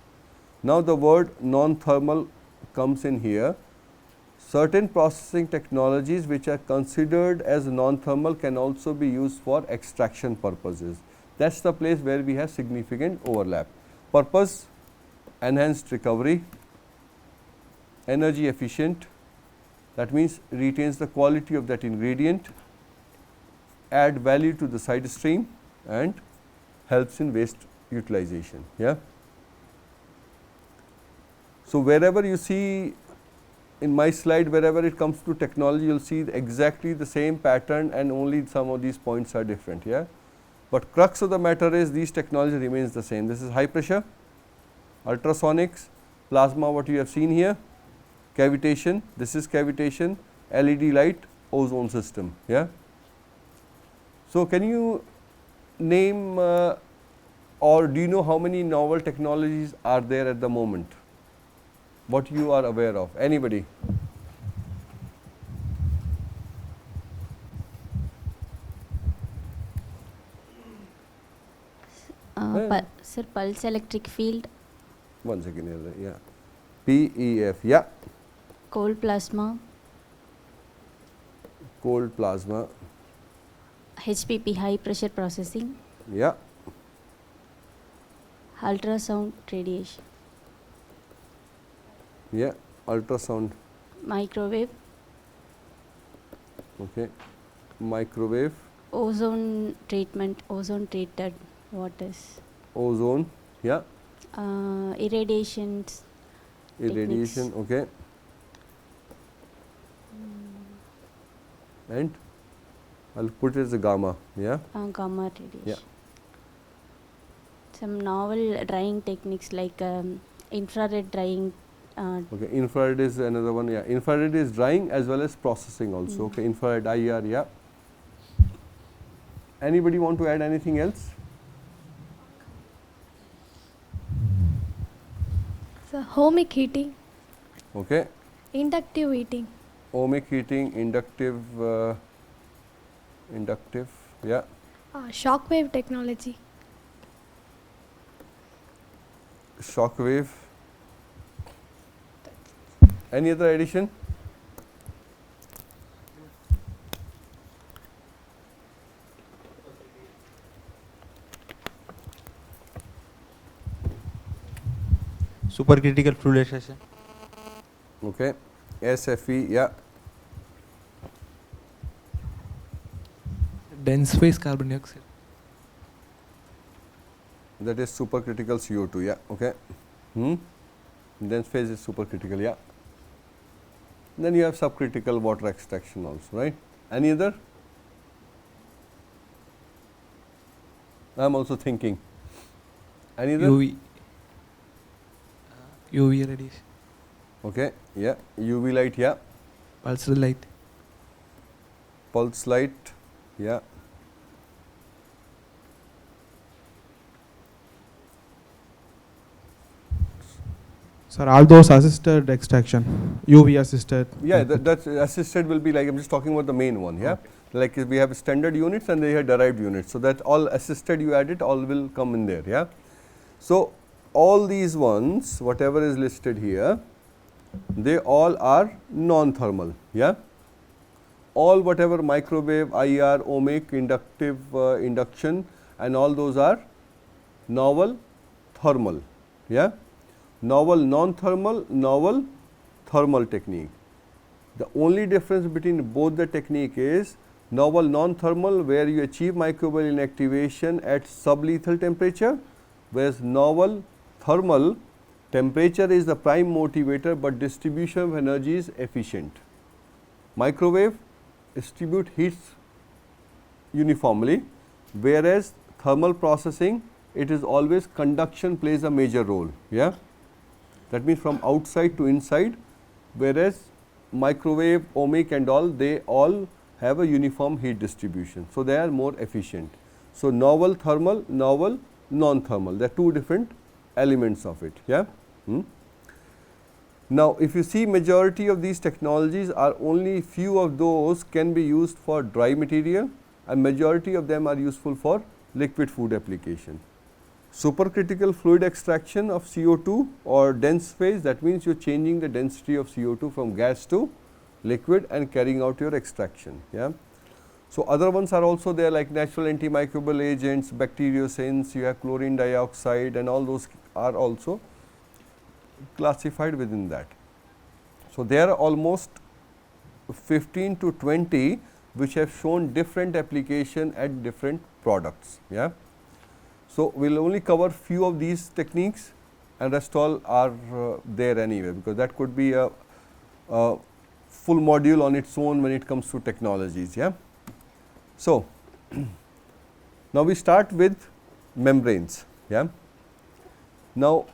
Now, the word non-thermal comes in here. Certain processing technologies which are considered as non-thermal can also be used for extraction purposes. That is the place where we have significant overlap. Purpose, enhanced recovery, energy efficient, that means retains the quality of that ingredient, add value to the side stream and helps in waste utilization, yeah. So, wherever you see in my slide, wherever it comes to technology, you will see exactly the same pattern and only some of these points are different, yeah. But crux of the matter is these technology remains the same. This is high pressure, ultrasonics, plasma what you have seen here, cavitation, this is cavitation, LED light, ozone system, yeah. So, can you name or do you know how many novel technologies are there at the moment? What you are aware of? Anybody? Sir, pulse electric field. One second, yeah. PEF, yeah. Cold plasma. Cold plasma. HPP, high pressure processing. Yeah. Ultrasound radiation. Yeah, ultrasound. Microwave. Okay. Microwave. Ozone treatment, ozone treated waters. Ozone, yeah. Irradiations. Irradiation, techniques. okay. And I will put it as a gamma, yeah. Gamma radiation. Yeah. Some novel drying techniques like infrared drying. Okay, infrared is another one, yeah. Infrared is drying as well as processing also, okay. Infrared IR, yeah. Anybody want to add anything else? So, ohmic heating, Okay. inductive heating, Ohmic heating, inductive, yeah. shock wave technology, Shock wave. Any other addition? Supercritical fluorescence. Okay. SFE, yeah. dense phase carbon dioxide. That is supercritical CO2, yeah, okay. Dense phase is supercritical, yeah. Then you have subcritical water extraction also, right. Any other? I am also thinking. Any other? UV radiation, Okay, yeah, UV light, yeah, pulsed light, pulse light, yeah, Sir, all those assisted extraction, UV assisted. yeah, that's assisted will be like, I am just talking about the main one, yeah. Okay. Like we have standard units and they have derived units. So, that all assisted you add it, all will come in there, yeah. So, all these ones, whatever is listed here, they all are non-thermal, yeah. All whatever microwave, IR, ohmic, inductive, induction, and all those are novel thermal, yeah. Novel non-thermal, novel thermal technique. The only difference between both the technique is novel non-thermal, where you achieve microbial inactivation at sublethal temperature, whereas novel thermal, temperature is the prime motivator, but distribution of energy is efficient. Microwave distribute heats uniformly, whereas thermal processing, it is always conduction plays a major role, yeah. That means from outside to inside, whereas microwave, ohmic and all, they all have a uniform heat distribution. So, they are more efficient. So, novel thermal, novel non-thermal, they are two different elements of it, yeah. Now, if you see majority of these technologies are only few of those can be used for dry material and majority of them are useful for liquid food application. Supercritical fluid extraction of CO2 or dense phase, that means you are changing the density of CO2 from gas to liquid and carrying out your extraction, yeah. So, other ones are also there like natural antimicrobial agents, bacteriocins, you have chlorine dioxide and all those are also classified within that. So, there are almost 15 to 20 which have shown different application at different products, yeah. So, we will only cover few of these techniques and rest all are there anyway, because that could be a full module on its own when it comes to technologies, yeah. So, now we start with membranes, yeah. Now,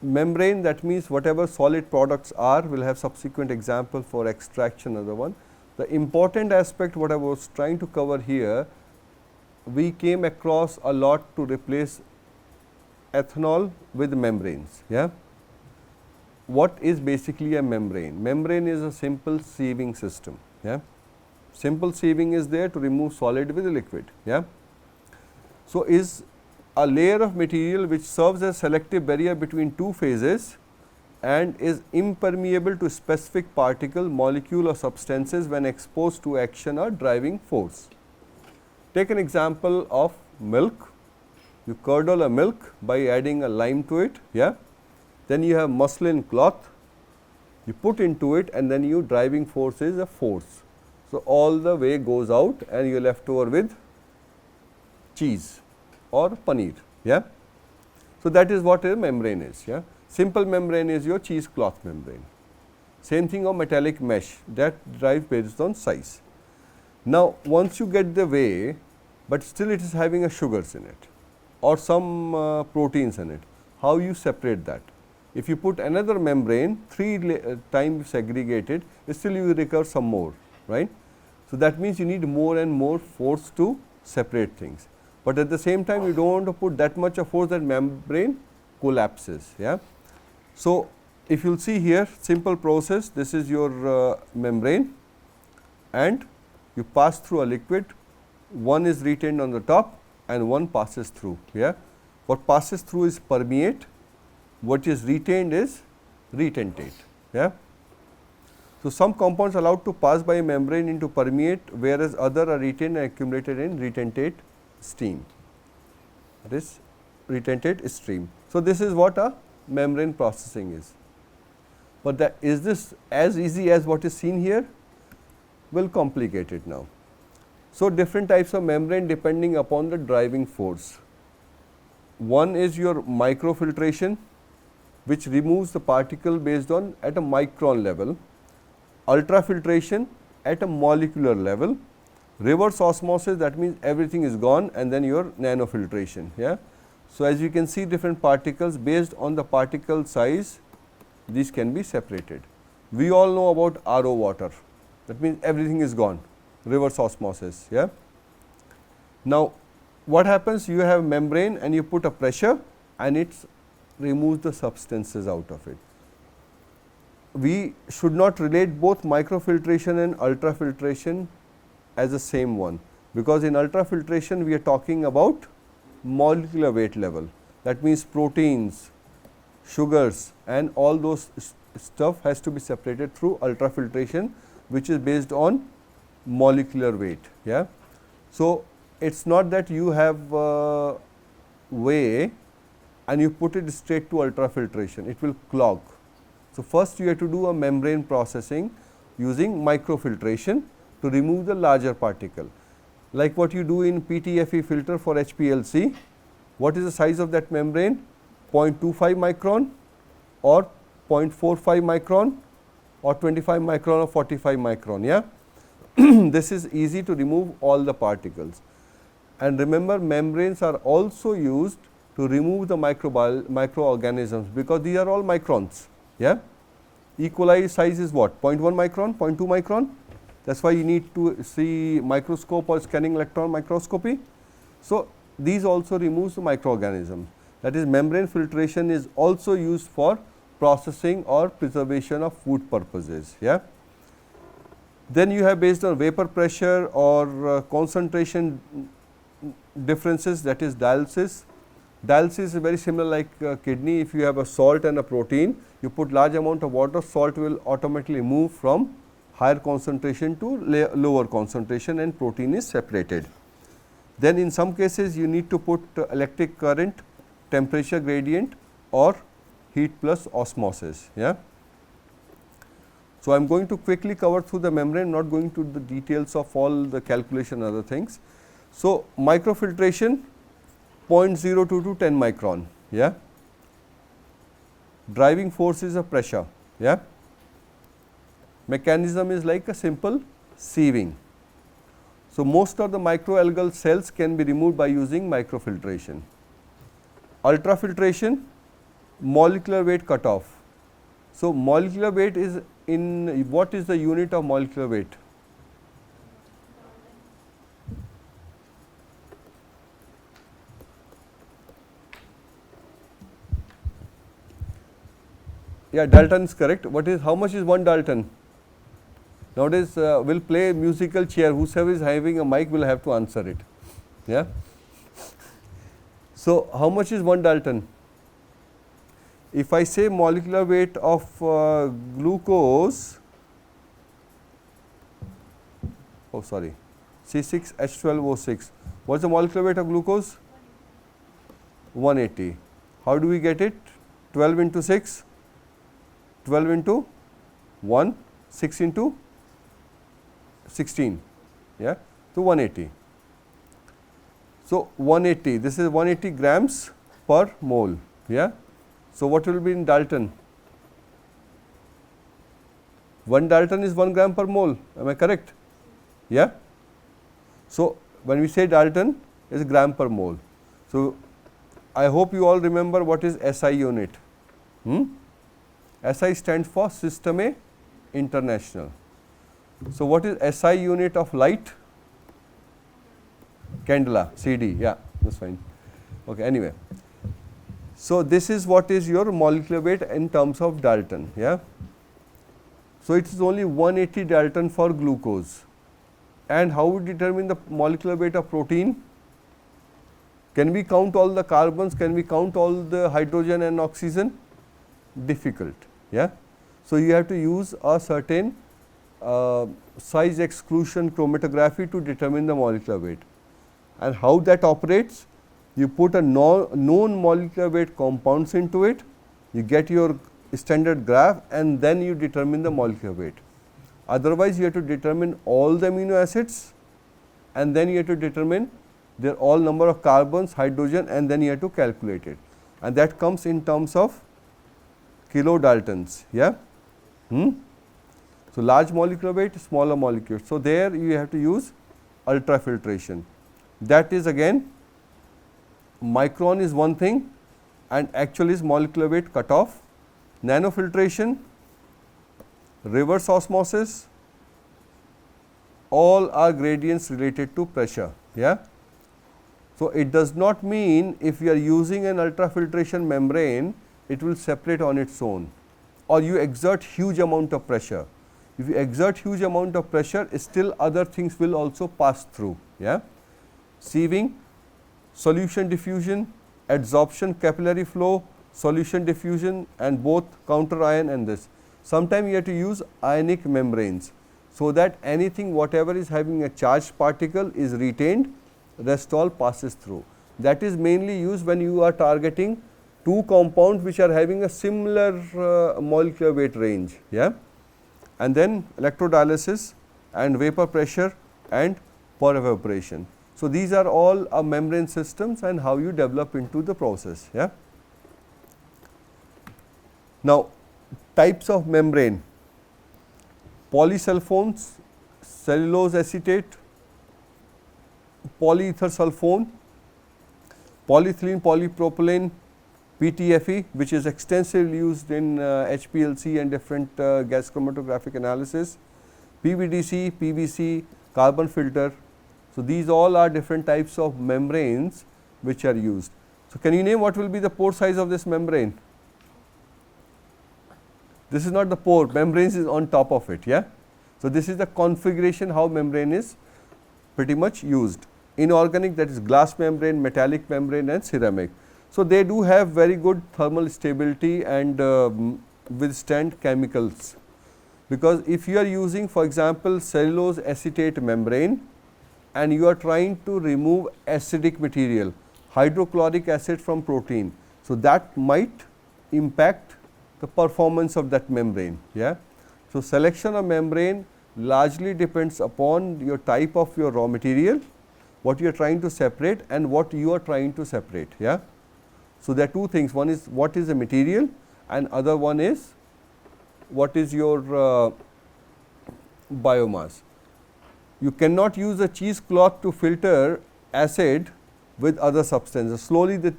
membrane, that means whatever solid products are, we will have subsequent example for extraction, another one. The important aspect what I was trying to cover here, we came across a lot to replace ethanol with membranes, yeah. What is basically a membrane? Membrane is a simple sieving system, yeah. Simple sieving is there to remove solid with liquid, yeah. So, is a layer of material which serves as selective barrier between two phases and is impermeable to specific particle, molecule or substances when exposed to action or driving force. Take an example of milk. You curdle a milk by adding a lime to it, yeah. Then you have muslin cloth, you put into it and then you driving force is a force. So, all the way goes out and you are left over with cheese or paneer, yeah. So, that is what a membrane is, yeah. Simple membrane is your cheesecloth membrane. Same thing of metallic mesh, that drives based on size. Now, once you get the way, but still it is having a sugars in it or some proteins in it, how you separate that? If you put another membrane 3 times segregated, still you will recover some more, right. So, that means you need more and more force to separate things, but at the same time you do not want to put that much of force that membrane collapses, yeah. So, if you will see here, simple process, this is your membrane and you pass through a liquid, one is retained on the top and one passes through, yeah. What passes through is permeate, what is retained is retentate, yeah. So, some compounds allowed to pass by a membrane into permeate, whereas other are retained and accumulated in retentate stream, that is retentate stream. So, this is what a membrane processing is, but is this as easy as what is seen here? Will complicate it now. So, different types of membrane depending upon the driving force. One is your microfiltration, which removes the particle based on at a micron level, ultrafiltration at a molecular level, reverse osmosis, that means everything is gone, and then your nanofiltration. Yeah. So, as you can see, different particles based on the particle size, these can be separated. We all know about RO water, that means everything is gone, reverse osmosis. Yeah. Now, what happens? You have membrane and you put a pressure and it removes the substances out of it. We should not relate both microfiltration and ultrafiltration as the same one, because in ultrafiltration we are talking about molecular weight level, that means proteins, sugars, and all those stuff has to be separated through ultrafiltration, which is based on molecular weight. Yeah. So, it is not that you have whey and you put it straight to ultrafiltration, it will clog. So, first you have to do a membrane processing using microfiltration to remove the larger particle, like what you do in PTFE filter for HPLC. What is the size of that membrane? 0.25 micron or 0.45 micron or 25 micron or 45 micron. Yeah. This is easy to remove all the particles. And remember, membranes are also used to remove the microorganisms, because these are all microns. Yeah. E. coli size is what? 0.1 micron, 0.2 micron. That is why you need to see microscope or scanning electron microscopy. So, these also removes the microorganisms. That is, membrane filtration is also used for processing or preservation of food purposes. Yeah. Then you have based on vapor pressure or concentration differences, that is dialysis. Dialysis is very similar like kidney. If you have a salt and a protein, you put large amount of water, salt will automatically move from higher concentration to lower concentration and protein is separated. Then in some cases you need to put electric current, temperature gradient or heat plus osmosis. Yeah. So, I am going to quickly cover through the membrane, not going to the details of all the calculation and other things. So, microfiltration 0.02 to 10 micron. Yeah. Driving force is a pressure. Yeah. Mechanism is like a simple sieving. So, most of the microalgal cells can be removed by using microfiltration. Ultrafiltration, molecular weight cutoff. So, molecular weight is in, what is the unit of molecular weight? Yeah, Dalton is correct. What is, how much is 1 Dalton? Nowadays, we'll play musical chair. Whoever is having a mic will have to answer it. Yeah. So, how much is 1 Dalton? If I say molecular weight of glucose, oh sorry, C6H12O6. What's the molecular weight of glucose? 180. How do we get it? 12 into 6, 12 into 1, 6 into 16. Yeah. So, 180. So, 180, this is 180 grams per mole. Yeah. So, what will be in Dalton? 1 Dalton is 1 gram per mole, am I correct? Yeah. So, when we say Dalton, it is gram per mole. So, I hope you all remember what is SI unit. SI stands for Systeme International. So, what is SI unit of light? Candela, CD, yeah, that's fine. Okay, anyway. So, this is what is your molecular weight in terms of Dalton. Yeah. So, it is only 180 Dalton for glucose. And how we determine the molecular weight of protein? Can we count all the carbons? Can we count all the hydrogen and oxygen? Difficult. Yeah. So, you have to use a certain size exclusion chromatography to determine the molecular weight. And how that operates? You put a known molecular weight compounds into it, you get your standard graph and then you determine the molecular weight. Otherwise, you have to determine all the amino acids and then you have to determine their all number of carbons, hydrogen, and then you have to calculate it, and that comes in terms of kilodaltons. Yeah. So, large molecular weight, smaller molecules. So, there you have to use ultrafiltration. That is again micron is one thing and actual is molecular weight cutoff. Nanofiltration, reverse osmosis, all are gradients related to pressure. Yeah. So, it does not mean if you are using an ultrafiltration membrane, it will separate on its own, or you exert huge amount of pressure. If you exert huge amount of pressure, still other things will also pass through. Yeah. Sieving, solution diffusion, adsorption, capillary flow, solution diffusion, and both counter ion and this. Sometimes you have to use ionic membranes, so that anything whatever is having a charged particle is retained, rest all passes through. That is mainly used when you are targeting two compounds which are having a similar molecular weight range. Yeah. And then electrodialysis and vapor pressure and pore evaporation. So, these are all membrane systems and how you develop into the process. Yeah. Now, types of membrane: polysulfones, cellulose acetate, polyether sulfone, polyethylene polypropylene, PTFE, which is extensively used in HPLC and different gas chromatographic analysis, PVDC, PVC, carbon filter. So, these all are different types of membranes which are used. So, can you name what will be the pore size of this membrane? This is not the pore, membranes is on top of it. Yeah. So, this is the configuration how membrane is pretty much used. Inorganic, that is glass membrane, metallic membrane, and ceramic. So, they do have very good thermal stability and withstand chemicals, because if you are using for example cellulose acetate membrane and you are trying to remove acidic material, hydrochloric acid from protein, so that might impact the performance of that membrane. Yeah. So, selection of membrane largely depends upon your type of your raw material, what you are trying to separate and what you are trying to separate. Yeah. So, there are two things, one is what is the material and other one is what is your biomass. You cannot use a cheesecloth to filter acid with other substances. Slowly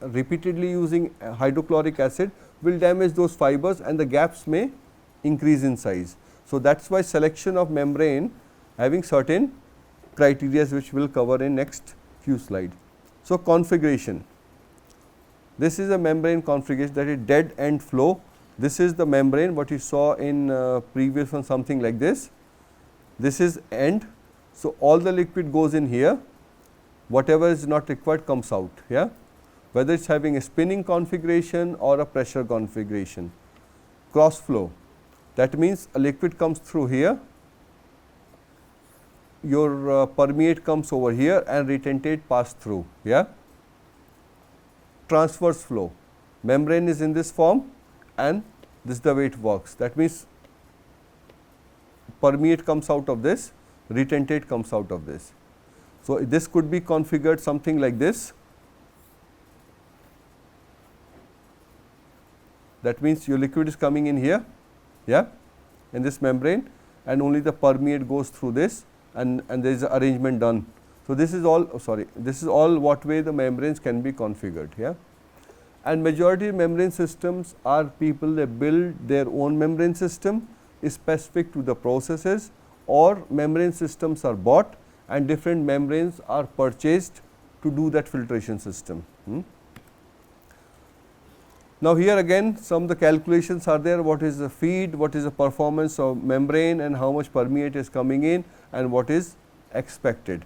repeatedly using hydrochloric acid will damage those fibers and the gaps may increase in size. So, that is why selection of membrane having certain criteria which we will cover in next few slides. So, configuration. This is a membrane configuration, that is dead end flow. This is the membrane what you saw in previous one, something like this. This is end. So, all the liquid goes in here, whatever is not required comes out. Yeah. Whether it is having a spinning configuration or a pressure configuration. Cross flow, that means a liquid comes through here, your permeate comes over here and retentate pass through. Yeah. Transverse flow, membrane is in this form and this is the way it works. That means permeate comes out of this, retentate comes out of this. So, this could be configured something like this. That means your liquid is coming in here, yeah, in this membrane, and only the permeate goes through this, and there is an arrangement done. So, this is all this is all what way the membranes can be configured. Yeah. And majority membrane systems are people they build their own membrane system specific to the processes, or membrane systems are bought and different membranes are purchased to do that filtration system. Now, here again some of the calculations are there, what is the feed, what is the performance of membrane and how much permeate is coming in and what is expected.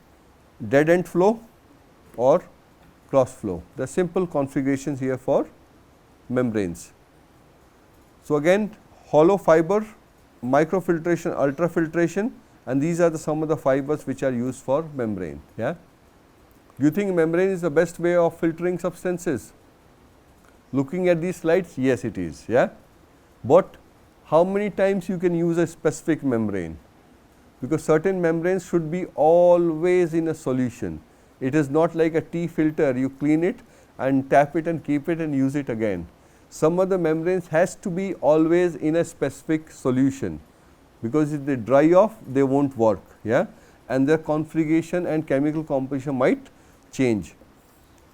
Dead end flow or cross flow, the simple configurations here for membranes. So, again hollow fiber, microfiltration, ultrafiltration, and these are some of the fibers which are used for membrane. Yeah. Do you think membrane is the best way of filtering substances? Looking at these slides, yes it is. Yeah. But how many times you can use a specific membrane? because certain membranes should be always in a solution. It is not like a tea filter, you clean it and tap it and keep it and use it again. Some of the membranes has to be always in a specific solution, because if they dry off they won't work, yeah, and their configuration and chemical composition might change.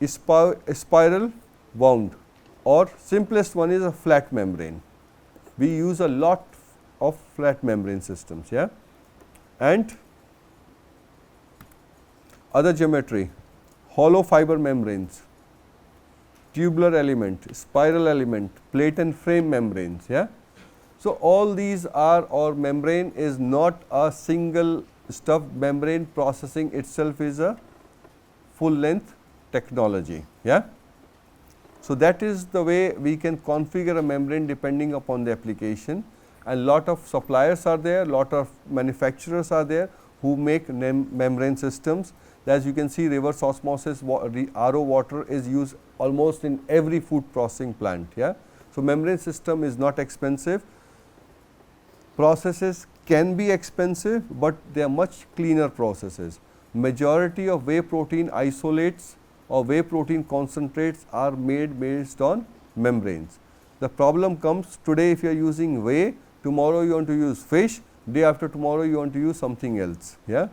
Spiral wound, or simplest one is a flat membrane. We use a lot of flat membrane systems, yeah, and other geometry, hollow fiber membranes, tubular element, spiral element, plate and frame membranes, yeah. So, all these are, or membrane is not a single stuffed membrane, processing itself is a full length technology, yeah. So, that is the way we can configure a membrane depending upon the application, and lot of suppliers are there, lot of manufacturers are there who make membrane systems. As you can see, reverse osmosis RO water is used almost in every food processing plant, yeah. So, membrane system is not expensive. Processes can be expensive, but they are much cleaner processes. Majority of whey protein isolates or whey protein concentrates are made based on membranes. The problem comes today, if you are using whey, tomorrow you want to use fish, day after tomorrow you want to use something else, yeah.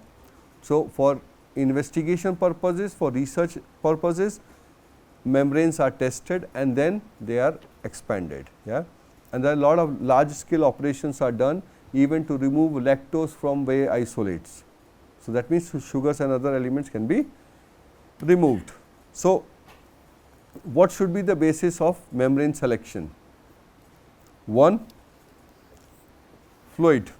So, for investigation purposes, for research purposes, membranes are tested and then they are expanded, yeah. And there are a lot of large scale operations are done even to remove lactose from whey isolates. So, that means sugars and other elements can be removed. So, what should be the basis of membrane selection? 1, fluid.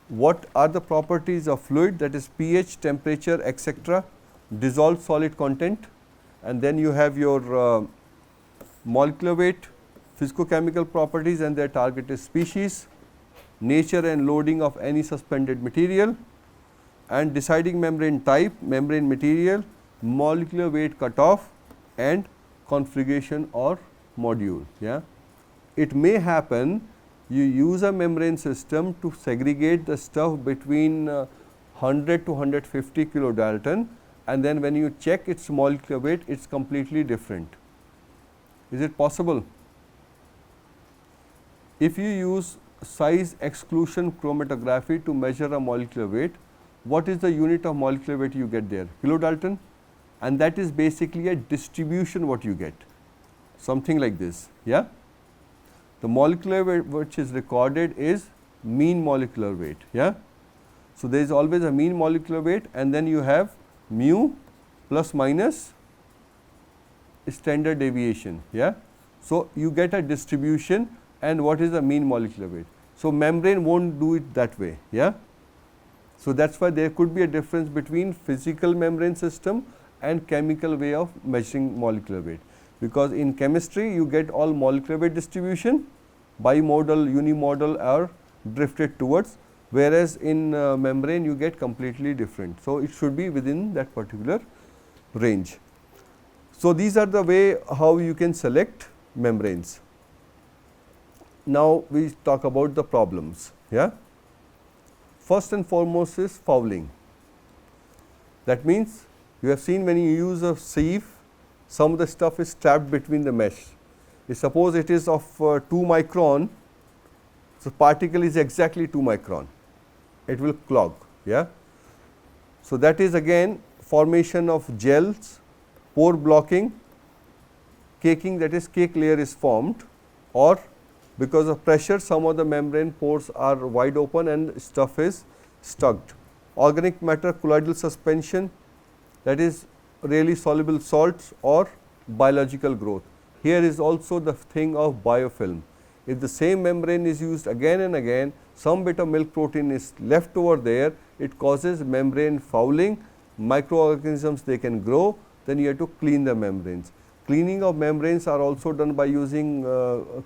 What are the properties of fluid, that is pH, temperature, etc., dissolved solid content, and then you have your molecular weight, physicochemical properties and their targeted species, nature and loading of any suspended material, and deciding membrane type, membrane material, molecular weight cutoff and configuration or module, yeah. It may happen you use a membrane system to segregate the stuff between 100 to 150 kilodalton, and then when you check its molecular weight, it is completely different. Is it possible? If you use size exclusion chromatography to measure a molecular weight, what is the unit of molecular weight you get there? Kilodalton, and that is basically a distribution what you get, something like this, yeah. The molecular weight which is recorded is mean molecular weight, yeah. So, there is always a mean molecular weight, and then you have mu plus minus standard deviation, yeah. So, you get a distribution and what is the mean molecular weight. So, membrane will not do it that way, yeah. So, that is why there could be a difference between physical membrane system and chemical way of measuring molecular weight, because in chemistry you get all molecular weight distribution, bimodal, unimodal are drifted towards, whereas in membrane you get completely different. So, it should be within that particular range. So, these are the way how you can select membranes. Now, we talk about the problems, yeah. First and foremost is fouling. That means, you have seen when you use a sieve, some of the stuff is trapped between the mesh. Suppose it is of 2 micron, so particle is exactly 2 micron, it will clog, yeah. So, that is again formation of gels, pore blocking, caking, that is cake layer is formed, or because of pressure some of the membrane pores are wide open and stuff is stuck. Organic matter colloidal suspension, that is really soluble salts or biological growth. Here is also the thing of biofilm. If the same membrane is used again and again, some bit of milk protein is left over there, it causes membrane fouling, microorganisms they can grow, then you have to clean the membranes. Cleaning of membranes are also done by using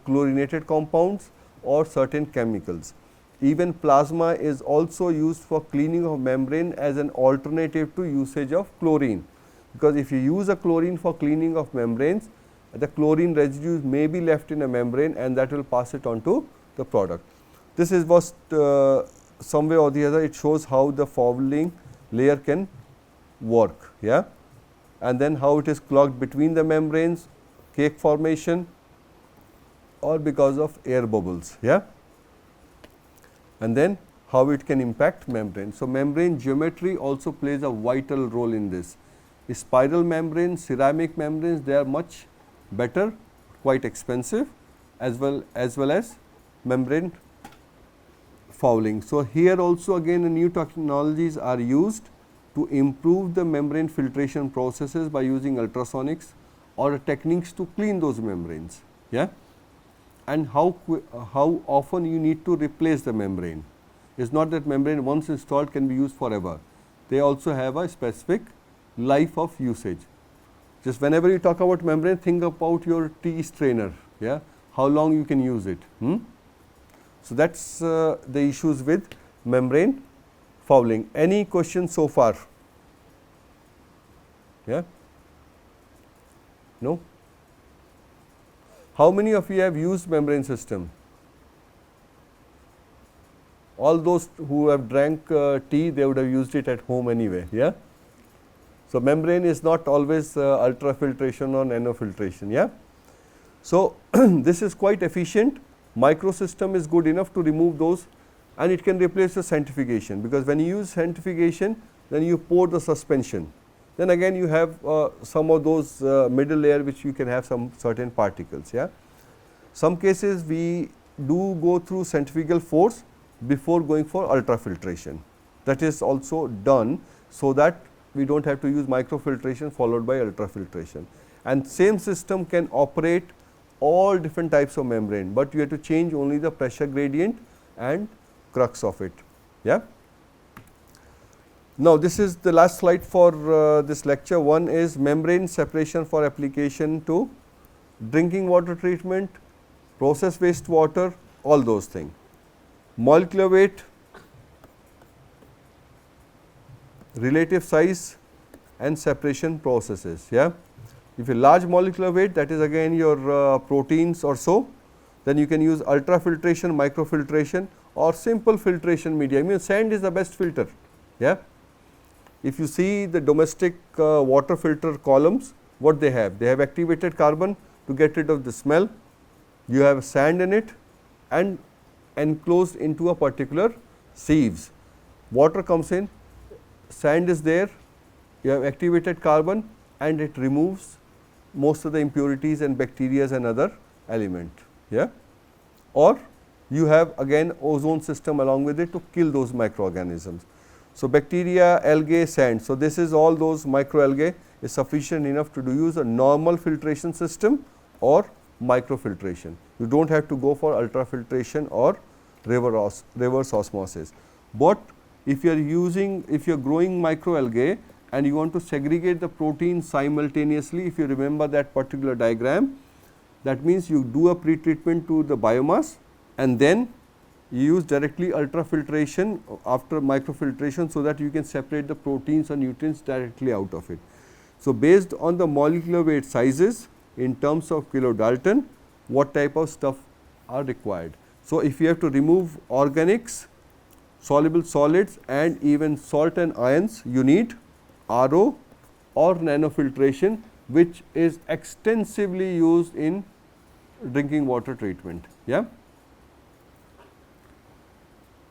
chlorinated compounds or certain chemicals. Even plasma is also used for cleaning of membrane as an alternative to usage of chlorine, because if you use a chlorine for cleaning of membranes, the chlorine residues may be left in a membrane and that will pass it on to the product. This is was some way or the other it shows how the fouling layer can work, yeah, and then how it is clogged between the membranes, cake formation, or because of air bubbles, yeah, and then how it can impact membrane. So, membrane geometry also plays a vital role in this. Spiral membranes, ceramic membranes, they are much better, quite expensive, as well as membrane fouling. So, here also again new technologies are used to improve the membrane filtration processes by using ultrasonics or techniques to clean those membranes, yeah, and how often you need to replace the membrane. It is not that membrane once installed can be used forever. They also have a specific life of usage. Just whenever you talk about membrane, think about your tea strainer, yeah, how long you can use it. So, that is the issues with membrane fouling. Any questions so far? Yeah? No? How many of you have used membrane system? All those who have drank tea, they would have used it at home anyway, yeah. So, membrane is not always ultrafiltration or nanofiltration, yeah. So, this is quite efficient. Microsystem is good enough to remove those, and it can replace the centrifugation, because when you use centrifugation, then you pour the suspension. Then again you have some of those middle layer which you can have some certain particles, yeah. Some cases we do go through centrifugal force before going for ultrafiltration. That is also done so that we do not have to use microfiltration followed by ultrafiltration. And same system can operate all different types of membrane, but you have to change only the pressure gradient and crux of it, yeah. Now, this is the last slide for this lecture. One is membrane separation for application to drinking water treatment, process wastewater, all those things. Molecular weight, relative size and separation processes, yeah. If a large molecular weight, that is again your proteins or so, then you can use ultrafiltration, microfiltration, or simple filtration media. I mean, sand is the best filter, yeah. If you see the domestic water filter columns, what they have? They have activated carbon to get rid of the smell, you have sand in it and enclosed into a particular sieves. Water comes in, sand is there, you have activated carbon and it removes most of the impurities and bacteria and other element, yeah. Or you have again ozone system along with it to kill those microorganisms. So, bacteria, algae, sand. So, this is all those microalgae is sufficient enough to use a normal filtration system or microfiltration. You do not have to go for ultrafiltration or reverse osmosis. But if you are growing microalgae and you want to segregate the protein simultaneously, if you remember that particular diagram, that means you do a pre-treatment to the biomass and then you use directly ultrafiltration after microfiltration, so that you can separate the proteins or nutrients directly out of it. So, based on the molecular weight sizes in terms of kilodalton, what type of stuff are required. So, if you have to remove organics, soluble solids and even salt and ions, you need RO or nanofiltration, which is extensively used in drinking water treatment, yeah.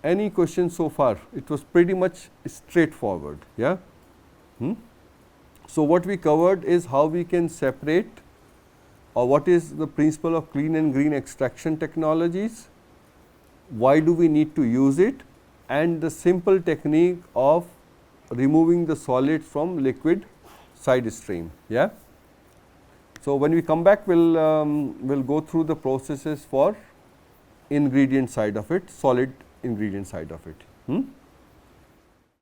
Any questions so far? It was pretty much straightforward, yeah. So, what we covered is how we can separate, or what is the principle of clean and green extraction technologies, why do we need to use it, and the simple technique of removing the solids from liquid side stream, yeah. So, when we come back, we'll go through the processes for ingredient side of it, solid ingredient side of it.